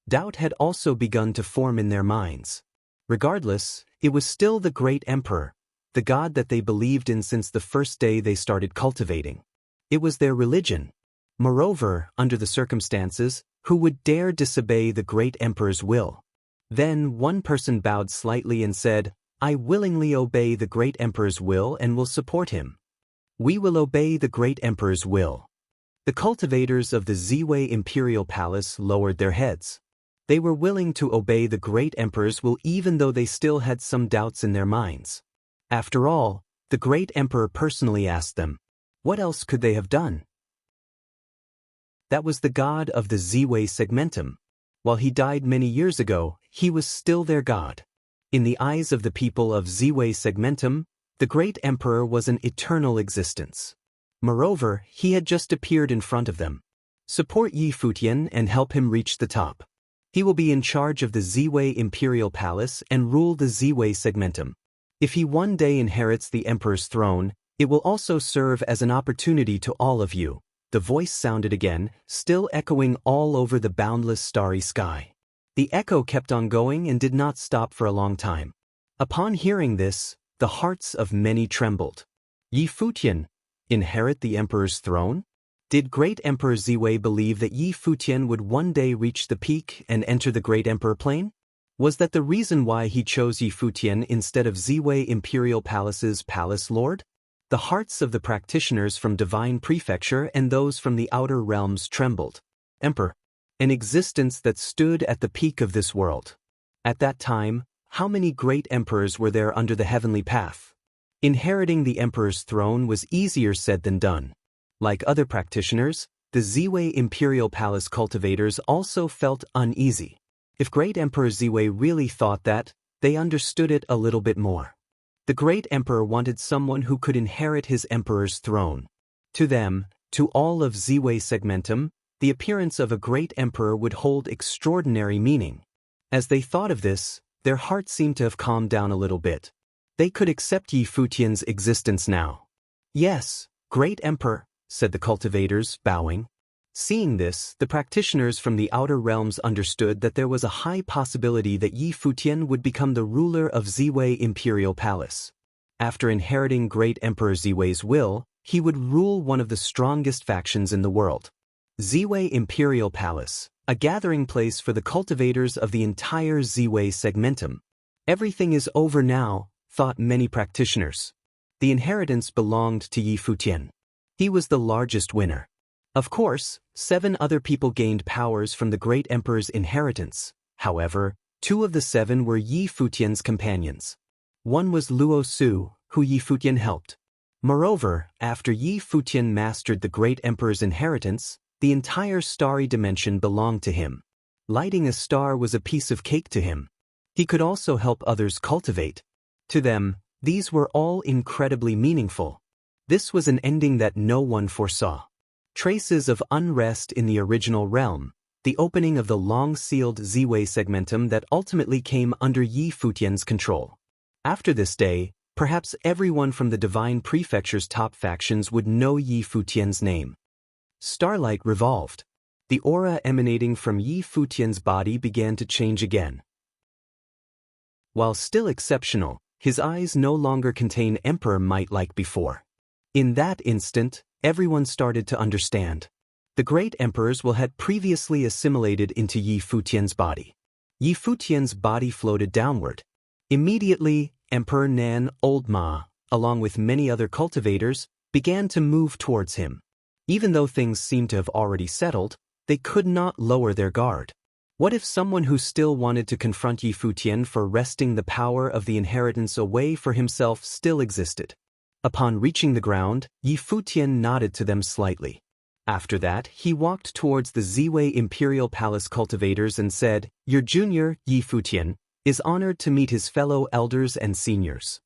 Speaker 1: Doubt had also begun to form in their minds. Regardless, it was still the great emperor, the god that they believed in since the first day they started cultivating. It was their religion. Moreover, under the circumstances, who would dare disobey the great emperor's will? Then one person bowed slightly and said, "I willingly obey the great emperor's will and will support him." We will obey the great emperor's will. The cultivators of the Ziwei Imperial Palace lowered their heads. They were willing to obey the great emperor's will even though they still had some doubts in their minds. After all, the great emperor personally asked them, what else could they have done? That was the god of the Ziwei segmentum. While he died many years ago, he was still their god. In the eyes of the people of Ziwei segmentum, the great emperor was an eternal existence. Moreover, he had just appeared in front of them. Support Yi Futian and help him reach the top. He will be in charge of the Ziwei Imperial Palace and rule the Ziwei segmentum. If he one day inherits the emperor's throne, it will also serve as an opportunity to all of you. The voice sounded again, still echoing all over the boundless starry sky. The echo kept on going and did not stop for a long time. Upon hearing this, the hearts of many trembled. Yi Futian, inherit the emperor's throne? Did great Emperor Ziwei believe that Yi Futian would one day reach the peak and enter the great emperor plane? Was that the reason why he chose Yi Futian instead of Ziwei Imperial Palace's palace lord? The hearts of the practitioners from Divine Prefecture and those from the outer realms trembled. Emperor, an existence that stood at the peak of this world. At that time, how many great emperors were there under the heavenly path? Inheriting the emperor's throne was easier said than done. Like other practitioners, the Ziwei Imperial Palace cultivators also felt uneasy. If great Emperor Ziwei really thought that, they understood it a little bit more. The great emperor wanted someone who could inherit his emperor's throne. To them, to all of Ziwei segmentum, the appearance of a great emperor would hold extraordinary meaning. As they thought of this, their hearts seemed to have calmed down a little bit. They could accept Yi Futian's existence now. Yes, great emperor, said the cultivators, bowing. Seeing this, the practitioners from the outer realms understood that there was a high possibility that Yi Futian would become the ruler of Ziwei Imperial Palace. After inheriting great Emperor Ziwei's will, he would rule one of the strongest factions in the world. Ziwei Imperial Palace, a gathering place for the cultivators of the entire Ziwei segmentum. Everything is over now, thought many practitioners. The inheritance belonged to Yi Futian. He was the largest winner. Of course, 7 other people gained powers from the great emperor's inheritance. However, 2 of the 7 were Yi Futian's companions. One was Luo Su, who Yi Futian helped. Moreover, after Yi Futian mastered the great emperor's inheritance, the entire starry dimension belonged to him. Lighting a star was a piece of cake to him. He could also help others cultivate. To them, these were all incredibly meaningful. This was an ending that no one foresaw. Traces of unrest in the original realm, the opening of the long-sealed Ziwei segmentum that ultimately came under Yi Futian's control. After this day, perhaps everyone from the Divine Prefecture's top factions would know Yi Futian's name. Starlight revolved. The aura emanating from Yi Futian's body began to change again. While still exceptional, his eyes no longer contain emperor might like before. In that instant, everyone started to understand. The great emperors had previously assimilated into Yi Futian's body. Yi Futian's body floated downward. Immediately, Emperor Nan Old Ma, along with many other cultivators, began to move towards him. Even though things seemed to have already settled, they could not lower their guard. What if someone who still wanted to confront Yi Futian for wresting the power of the inheritance away for himself still existed? Upon reaching the ground, Yi Futian nodded to them slightly. After that, he walked towards the Ziwei Imperial Palace cultivators and said, "Your junior, Yi Futian, is honored to meet his fellow elders and seniors."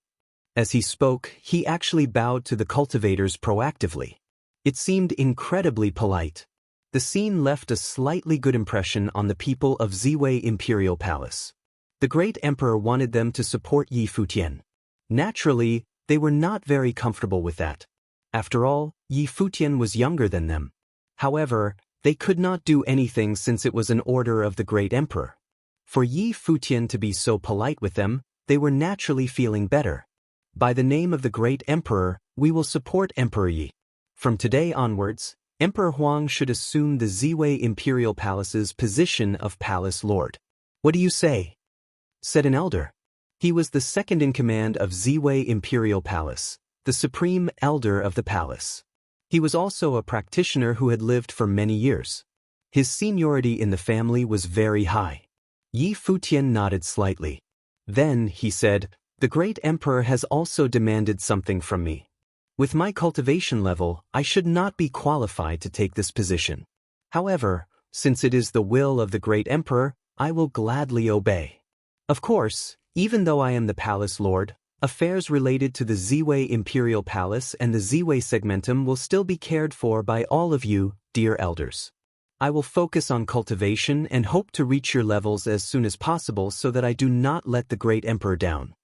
Speaker 1: As he spoke, he actually bowed to the cultivators proactively. It seemed incredibly polite. The scene left a slightly good impression on the people of Ziwei Imperial Palace. The great emperor wanted them to support Yi Futian. Naturally, they were not very comfortable with that. After all, Yi Futian was younger than them. However, they could not do anything since it was an order of the great emperor. For Yi Futian to be so polite with them, they were naturally feeling better. By the name of the great emperor, we will support Emperor Yi. From today onwards, Emperor Huang should assume the Ziwei Imperial Palace's position of Palace Lord. "What do you say?" said an elder. He was the second in command of Ziwei Imperial Palace, the supreme elder of the palace. He was also a practitioner who had lived for many years. His seniority in the family was very high. Yi Futian nodded slightly. Then, he said, "The great emperor has also demanded something from me. With my cultivation level, I should not be qualified to take this position. However, since it is the will of the great emperor, I will gladly obey. Of course, even though I am the palace lord, affairs related to the Ziwei Imperial Palace and the Ziwei segmentum will still be cared for by all of you, dear elders. I will focus on cultivation and hope to reach your levels as soon as possible so that I do not let the great emperor down.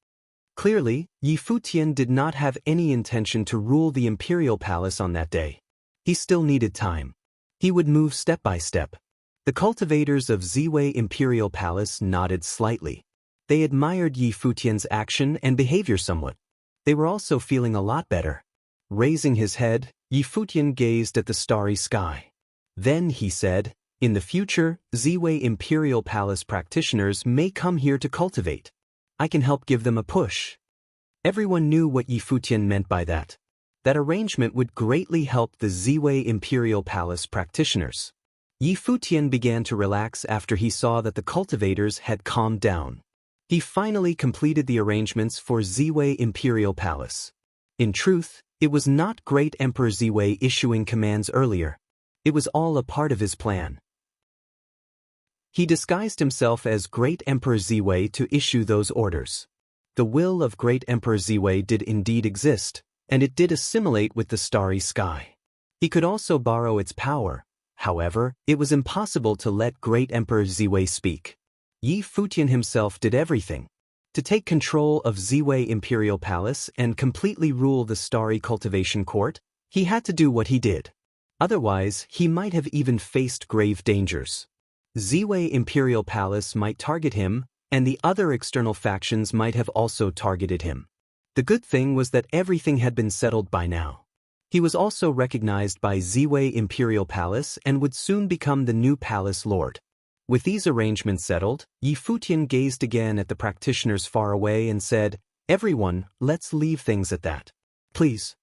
Speaker 1: Clearly, Yi Futian did not have any intention to rule the imperial palace on that day. He still needed time. He would move step by step. The cultivators of Ziwei Imperial Palace nodded slightly. They admired Yi Futian's action and behavior somewhat. They were also feeling a lot better. Raising his head, Yi Futian gazed at the starry sky. Then he said, "In the future, Ziwei Imperial Palace practitioners may come here to cultivate. I can help give them a push." Everyone knew what Yi Futian meant by that. That arrangement would greatly help the Ziwei Imperial Palace practitioners. Yi Futian began to relax after he saw that the cultivators had calmed down. He finally completed the arrangements for Ziwei Imperial Palace. In truth, it was not Great Emperor Ziwei issuing commands earlier. It was all a part of his plan. He disguised himself as Great Emperor Ziwei to issue those orders. The will of Great Emperor Ziwei did indeed exist, and it did assimilate with the starry sky. He could also borrow its power. However, it was impossible to let Great Emperor Ziwei speak. Yi Futian himself did everything. To take control of Ziwei Imperial Palace and completely rule the starry cultivation court, he had to do what he did. Otherwise, he might have even faced grave dangers. Ziwei Imperial Palace might target him, and the other external factions might have also targeted him. The good thing was that everything had been settled by now. He was also recognized by Ziwei Imperial Palace and would soon become the new palace lord. With these arrangements settled, Yi Futian gazed again at the practitioners far away and said, "Everyone, let's leave things at that. Please."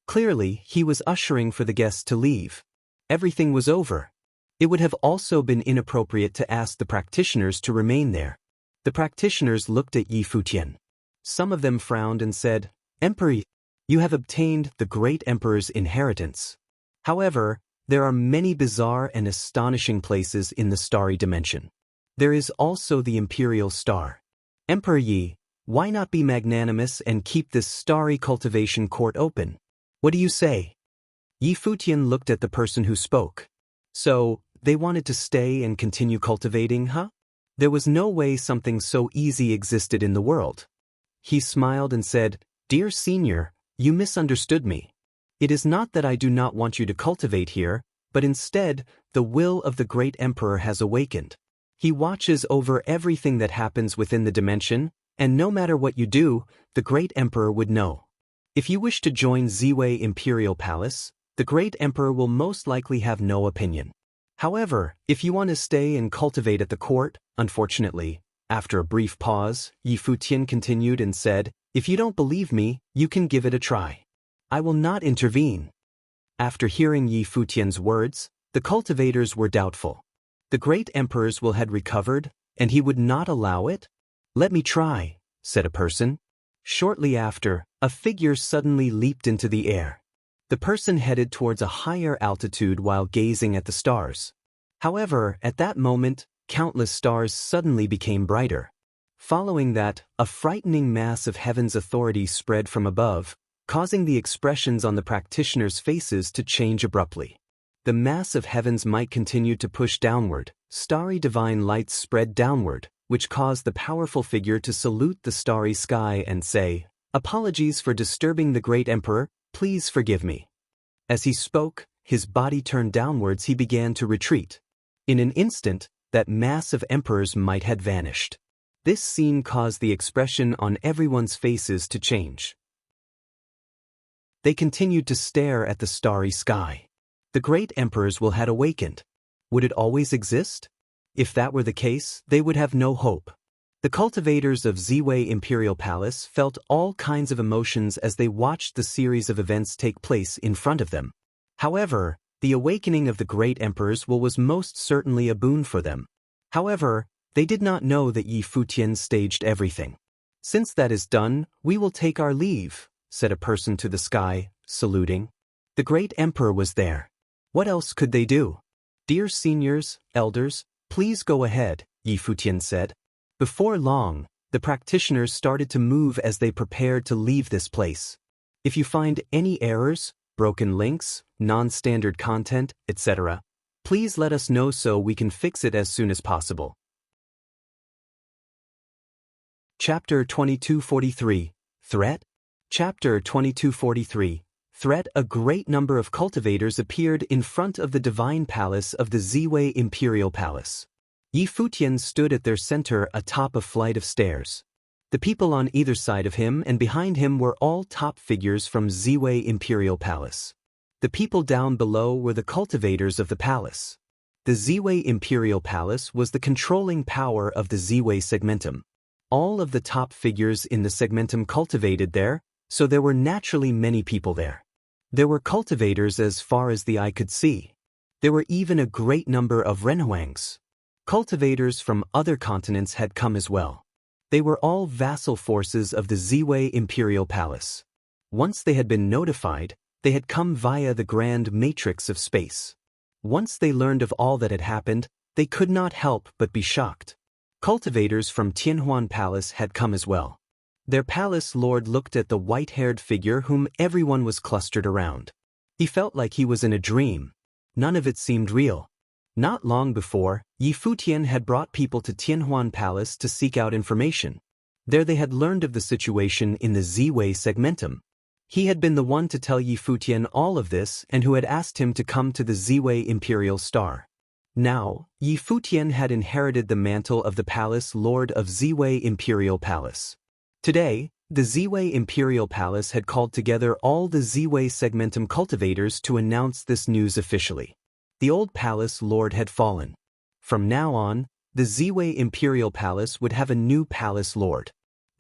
Speaker 1: Clearly, he was ushering for the guests to leave. Everything was over. It would have also been inappropriate to ask the practitioners to remain there. The practitioners looked at Yi Futian. Some of them frowned and said, "Emperor, you have obtained the great emperor's inheritance. However, there are many bizarre and astonishing places in the starry dimension. There is also the imperial star. Emperor Yi, why not be magnanimous and keep this starry cultivation court open? What do you say?" Yi Futian looked at the person who spoke. So, they wanted to stay and continue cultivating, huh? There was no way something so easy existed in the world. He smiled and said, "Dear senior, you misunderstood me. It is not that I do not want you to cultivate here, but instead, the will of the great emperor has awakened. He watches over everything that happens within the dimension, and no matter what you do, the great emperor would know. If you wish to join Ziwei Imperial Palace, the great emperor will most likely have no opinion. However, if you want to stay and cultivate at the court, unfortunately," after a brief pause, Yi Futian continued and said, "If you don't believe me, you can give it a try. I will not intervene." After hearing Yi Futian's words, the cultivators were doubtful. The great emperor's will had recovered, and he would not allow it? "Let me try," said a person. Shortly after, a figure suddenly leaped into the air. The person headed towards a higher altitude while gazing at the stars. However, at that moment, countless stars suddenly became brighter. Following that, a frightening mass of heaven's authority spread from above, causing the expressions on the practitioners' faces to change abruptly. The mass of heavens might continue to push downward. Starry divine lights spread downward, which caused the powerful figure to salute the starry sky and say, "Apologies for disturbing the great emperor, please forgive me." As he spoke, his body turned downwards. He began to retreat. In an instant, that mass of emperors might had vanished. This scene caused the expression on everyone's faces to change. They continued to stare at the starry sky. The great emperors will had awakened. Would it always exist? If that were the case, they would have no hope. The cultivators of Ziwei Imperial Palace felt all kinds of emotions as they watched the series of events take place in front of them. However, the awakening of the great emperors was most certainly a boon for them. However, they did not know that Yi Futian staged everything. "Since that is done, we will take our leave," said a person to the sky, saluting. The great emperor was there. What else could they do? "Dear seniors, elders, please go ahead," Yi Futian said. Before long, the practitioners started to move as they prepared to leave this place. If you find any errors, broken links, non-standard content, etc., Please let us know so we can fix it as soon as possible. Chapter 2243, Threat? Chapter 2243, Threat. A great number of cultivators appeared in front of the divine palace of the Ziwei Imperial Palace. Yi Futian stood at their center atop a flight of stairs. The people on either side of him and behind him were all top figures from Ziwei Imperial Palace. The people down below were the cultivators of the palace. The Ziwei Imperial Palace was the controlling power of the Ziwei segmentum. All of the top figures in the segmentum cultivated there, so there were naturally many people there. There were cultivators as far as the eye could see. There were even a great number of renhuangs. Cultivators from other continents had come as well. They were all vassal forces of the Ziwei Imperial Palace. Once they had been notified, they had come via the grand matrix of space. Once they learned of all that had happened, they could not help but be shocked. Cultivators from Tianhuan Palace had come as well. Their palace lord looked at the white-haired figure whom everyone was clustered around. He felt like he was in a dream. None of it seemed real. Not long before, Yi Futian had brought people to Tianhuan Palace to seek out information. There they had learned of the situation in the Ziwei segmentum. He had been the one to tell Yi Futian all of this and who had asked him to come to the Ziwei Imperial Star. Now, Yi Futian had inherited the mantle of the palace lord of Ziwei Imperial Palace. Today, the Ziwei Imperial Palace had called together all the Ziwei segmentum cultivators to announce this news officially. The old palace lord had fallen. From now on, the Ziwei Imperial Palace would have a new palace lord.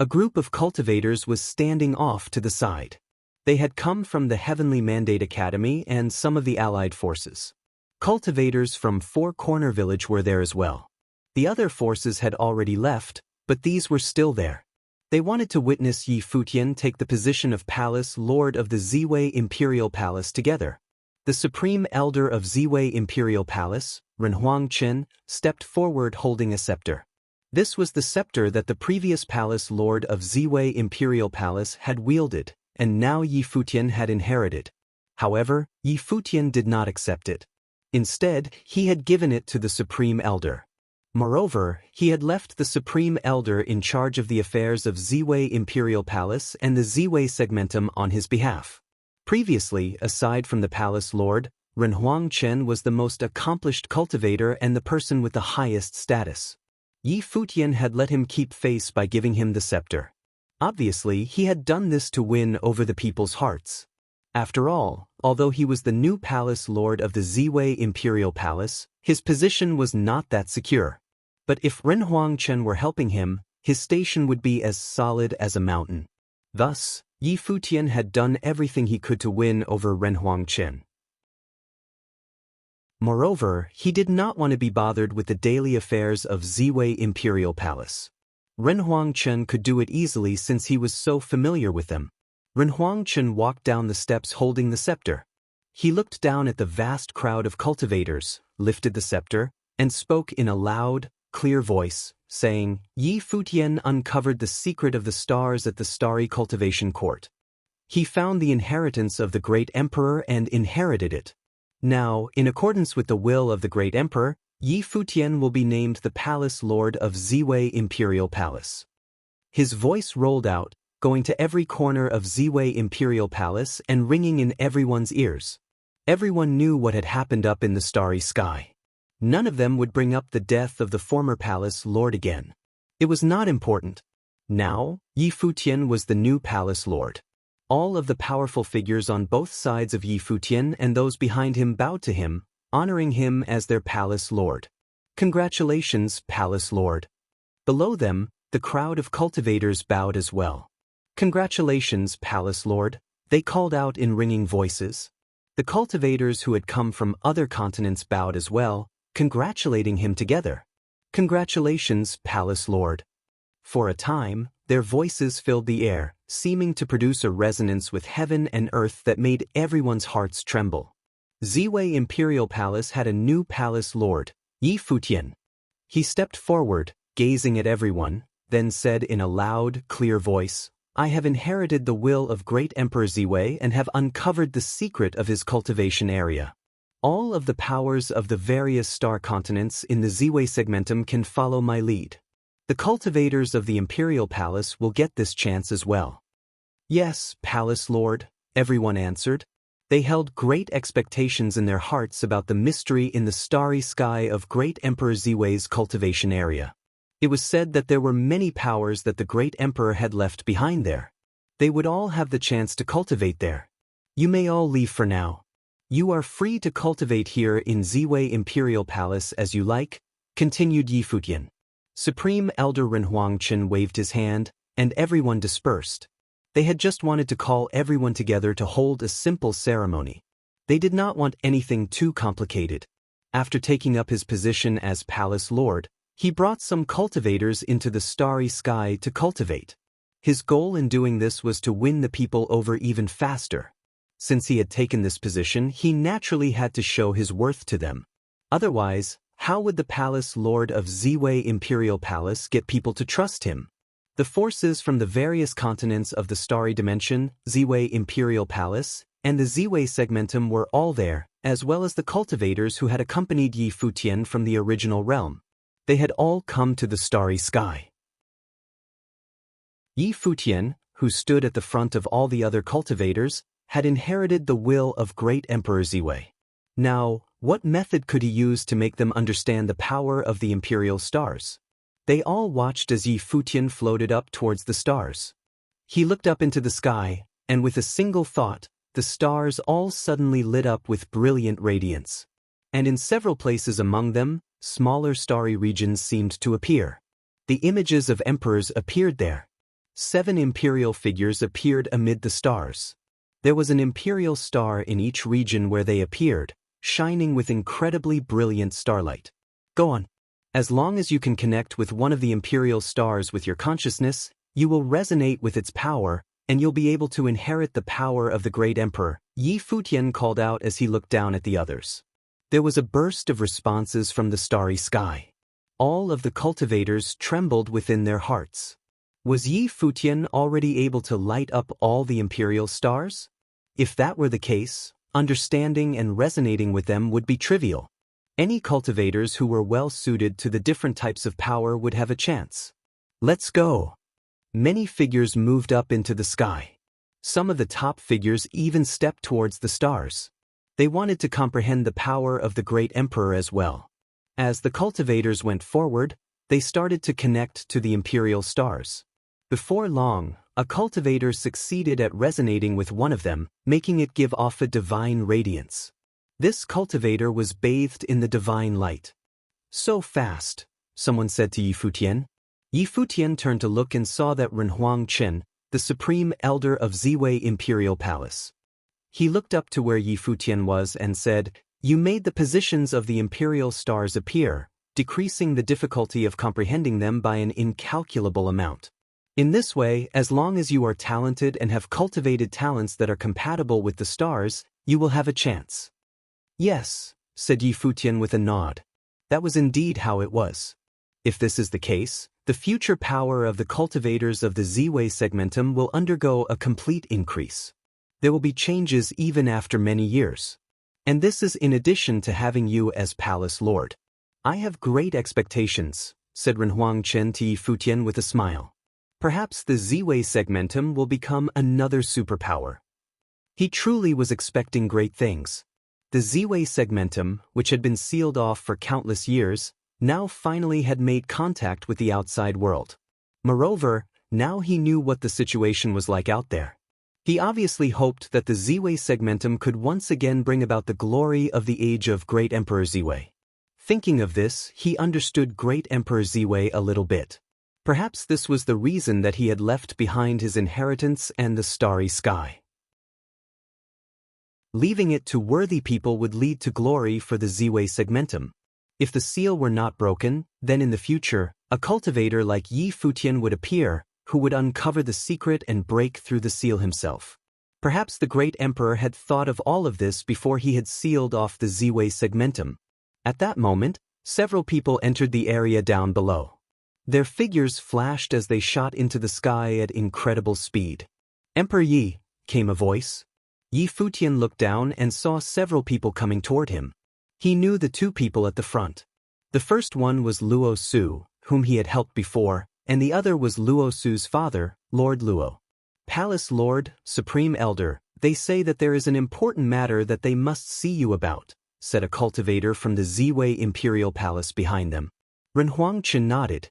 Speaker 1: A group of cultivators was standing off to the side. They had come from the Heavenly Mandate Academy and some of the allied forces. Cultivators from Four Corner Village were there as well. The other forces had already left, but these were still there. They wanted to witness Yi Futian take the position of Palace Lord of the Ziwei Imperial Palace together. The Supreme Elder of Ziwei Imperial Palace, Renhuang Chen, stepped forward holding a scepter. This was the scepter that the previous Palace Lord of Ziwei Imperial Palace had wielded, and now Yi Futian had inherited. However, Yi Futian did not accept it. Instead, he had given it to the Supreme Elder. Moreover, he had left the Supreme Elder in charge of the affairs of Ziwei Imperial Palace and the Ziwei segmentum on his behalf. Previously, aside from the Palace Lord, Renhuang Chen was the most accomplished cultivator and the person with the highest status. Yi Futian had let him keep face by giving him the scepter. Obviously, he had done this to win over the people's hearts. After all, although he was the new palace lord of the Ziwei Imperial Palace, his position was not that secure. But if Renhuang Chen were helping him, his station would be as solid as a mountain. Thus, Yi Futian had done everything he could to win over Renhuang Chen. Moreover, he did not want to be bothered with the daily affairs of Ziwei Imperial Palace. Renhuang Chen could do it easily since he was so familiar with them. Renhuang Chen walked down the steps holding the scepter. He looked down at the vast crowd of cultivators, lifted the scepter, and spoke in a loud, clear voice, saying, Yi Futian uncovered the secret of the stars at the Starry Cultivation Court. He found the inheritance of the great emperor and inherited it. Now, in accordance with the will of the great emperor, Yi Futian will be named the Palace Lord of Ziwei Imperial Palace. His voice rolled out, going to every corner of Ziwei Imperial Palace and ringing in everyone's ears. Everyone knew what had happened up in the starry sky. None of them would bring up the death of the former Palace Lord again. It was not important. Now, Yi Futian was the new Palace Lord. All of the powerful figures on both sides of Yi Futian and those behind him bowed to him, honoring him as their Palace Lord. Congratulations, Palace Lord. Below them, the crowd of cultivators bowed as well. Congratulations, Palace Lord, they called out in ringing voices. The cultivators who had come from other continents bowed as well, congratulating him together. Congratulations, Palace Lord. For a time, their voices filled the air, seeming to produce a resonance with heaven and earth that made everyone's hearts tremble. Ziwei Imperial Palace had a new Palace Lord, Yi Futian. He stepped forward, gazing at everyone, then said in a loud, clear voice, I have inherited the will of great Emperor Ziwei and have uncovered the secret of his cultivation area. All of the powers of the various star continents in the Z-Way segmentum can follow my lead. The cultivators of the Imperial Palace will get this chance as well. Yes, Palace Lord, everyone answered. They held great expectations in their hearts about the mystery in the starry sky of Great Emperor Z-Way's cultivation area. It was said that there were many powers that the Great Emperor had left behind there. They would all have the chance to cultivate there. You may all leave for now. You are free to cultivate here in Z-Way Imperial Palace as you like, continued Yi Futian. Supreme Elder Renhuang waved his hand, and everyone dispersed. They had just wanted to call everyone together to hold a simple ceremony. They did not want anything too complicated. After taking up his position as Palace Lord, he brought some cultivators into the starry sky to cultivate. His goal in doing this was to win the people over even faster. Since he had taken this position, he naturally had to show his worth to them. Otherwise, how would the Palace Lord of Z-Way Imperial Palace get people to trust him? The forces from the various continents of the starry dimension, Z-Way Imperial Palace, and the Z-Way segmentum were all there, as well as the cultivators who had accompanied Yi Futian from the original realm. They had all come to the starry sky. Yi Futian, who stood at the front of all the other cultivators, had inherited the will of Great Emperor Z-Way. Now, what method could he use to make them understand the power of the imperial stars? They all watched as Yi Futian floated up towards the stars. He looked up into the sky, and with a single thought, the stars all suddenly lit up with brilliant radiance. And in several places among them, smaller starry regions seemed to appear. The images of emperors appeared there. 7 imperial figures appeared amid the stars. There was an imperial star in each region where they appeared, shining with incredibly brilliant starlight. Go on. As long as you can connect with one of the imperial stars with your consciousness, you will resonate with its power, and you'll be able to inherit the power of the great emperor, Yi Futian called out as he looked down at the others. There was a burst of responses from the starry sky. All of the cultivators trembled within their hearts. Was Yi Futian already able to light up all the imperial stars? If that were the case, understanding and resonating with them would be trivial. Any cultivators who were well suited to the different types of power would have a chance. Let's go. Many figures moved up into the sky. Some of the top figures even stepped towards the stars. They wanted to comprehend the power of the great emperor as well. As the cultivators went forward, they started to connect to the imperial stars. Before long, a cultivator succeeded at resonating with one of them, making it give off a divine radiance. This cultivator was bathed in the divine light. So fast, someone said to Yi Futian. Yi Futian turned to look and saw that Renhuang, the supreme elder of Z-Way Imperial Palace. He looked up to where Yi Futian was and said, "You made the positions of the imperial stars appear, decreasing the difficulty of comprehending them by an incalculable amount. In this way, as long as you are talented and have cultivated talents that are compatible with the stars, you will have a chance." "Yes," said Yi Futian with a nod. That was indeed how it was. If this is the case, the future power of the cultivators of the Z-Way segmentum will undergo a complete increase. There will be changes even after many years. And this is in addition to having you as Palace Lord. "I have great expectations," said Renhuang to Yi Futian with a smile. "Perhaps the Z-Way segmentum will become another superpower." He truly was expecting great things. The Z-Way segmentum, which had been sealed off for countless years, now finally had made contact with the outside world. Moreover, now he knew what the situation was like out there. He obviously hoped that the Z-Way segmentum could once again bring about the glory of the age of Great Emperor Z-Way. Thinking of this, he understood Great Emperor Z-Way a little bit. Perhaps this was the reason that he had left behind his inheritance and the starry sky. Leaving it to worthy people would lead to glory for the Z-Way segmentum. If the seal were not broken, then in the future, a cultivator like Yi Futian would appear, who would uncover the secret and break through the seal himself. Perhaps the great emperor had thought of all of this before he had sealed off the Z-Way segmentum. At that moment, several people entered the area down below. Their figures flashed as they shot into the sky at incredible speed. "Emperor Yi," came a voice. Futian looked down and saw several people coming toward him. He knew the two people at the front. The first one was Luo Su, whom he had helped before, and the other was Luo Su's father, Lord Luo. Palace Lord, Supreme Elder, they say that there is an important matter that they must see you about, said a cultivator from the Ziwei Imperial Palace behind them. Ren Huangchen nodded.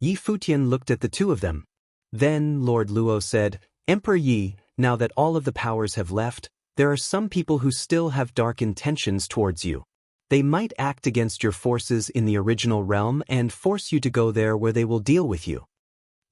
Speaker 1: Futian looked at the two of them. Then Lord Luo said, Emperor Yi, now that all of the powers have left, there are some people who still have dark intentions towards you. They might act against your forces in the original realm and force you to go there where they will deal with you.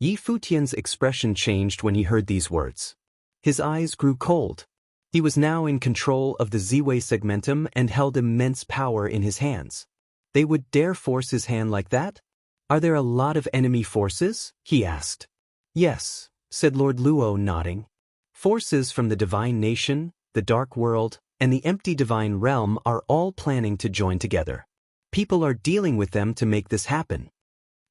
Speaker 1: Futian's expression changed when he heard these words. His eyes grew cold. He was now in control of the Ziwei segmentum and held immense power in his hands. They would dare force his hand like that? Are there a lot of enemy forces? He asked. Yes, said Lord Luo, nodding. Forces from the Divine Nation, the Dark World, and the Empty Divine Realm are all planning to join together. People are dealing with them to make this happen.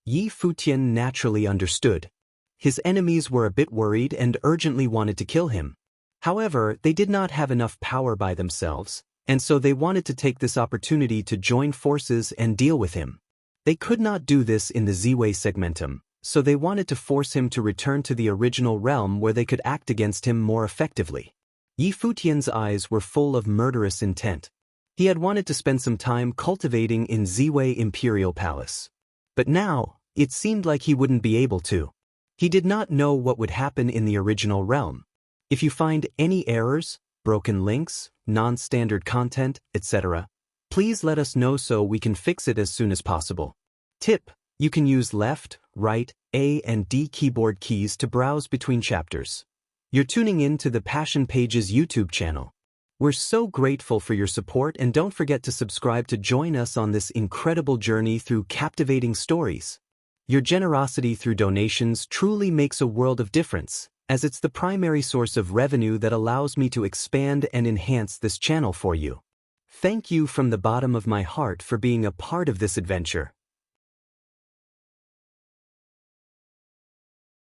Speaker 1: Futian naturally understood. His enemies were a bit worried and urgently wanted to kill him. However, they did not have enough power by themselves, and so they wanted to take this opportunity to join forces and deal with him. They could not do this in the Ziwei segmentum, so they wanted to force him to return to the original realm where they could act against him more effectively. Futian's eyes were full of murderous intent. He had wanted to spend some time cultivating in Ziwei Imperial Palace. But now, it seemed like he wouldn't be able to. He did not know what would happen in the original realm. If you find any errors, broken links, non-standard content, etc., please let us know so we can fix it as soon as possible. Tip: you can use left, right, A and D keyboard keys to browse between chapters. You're tuning in to the Passion Pages YouTube channel. We're so grateful for your support, and don't forget to subscribe to join us on this incredible journey through captivating stories. Your generosity through donations truly makes a world of difference, as it's the primary source of revenue that allows me to expand and enhance this channel for you. Thank you from the bottom of my heart for being a part of this adventure.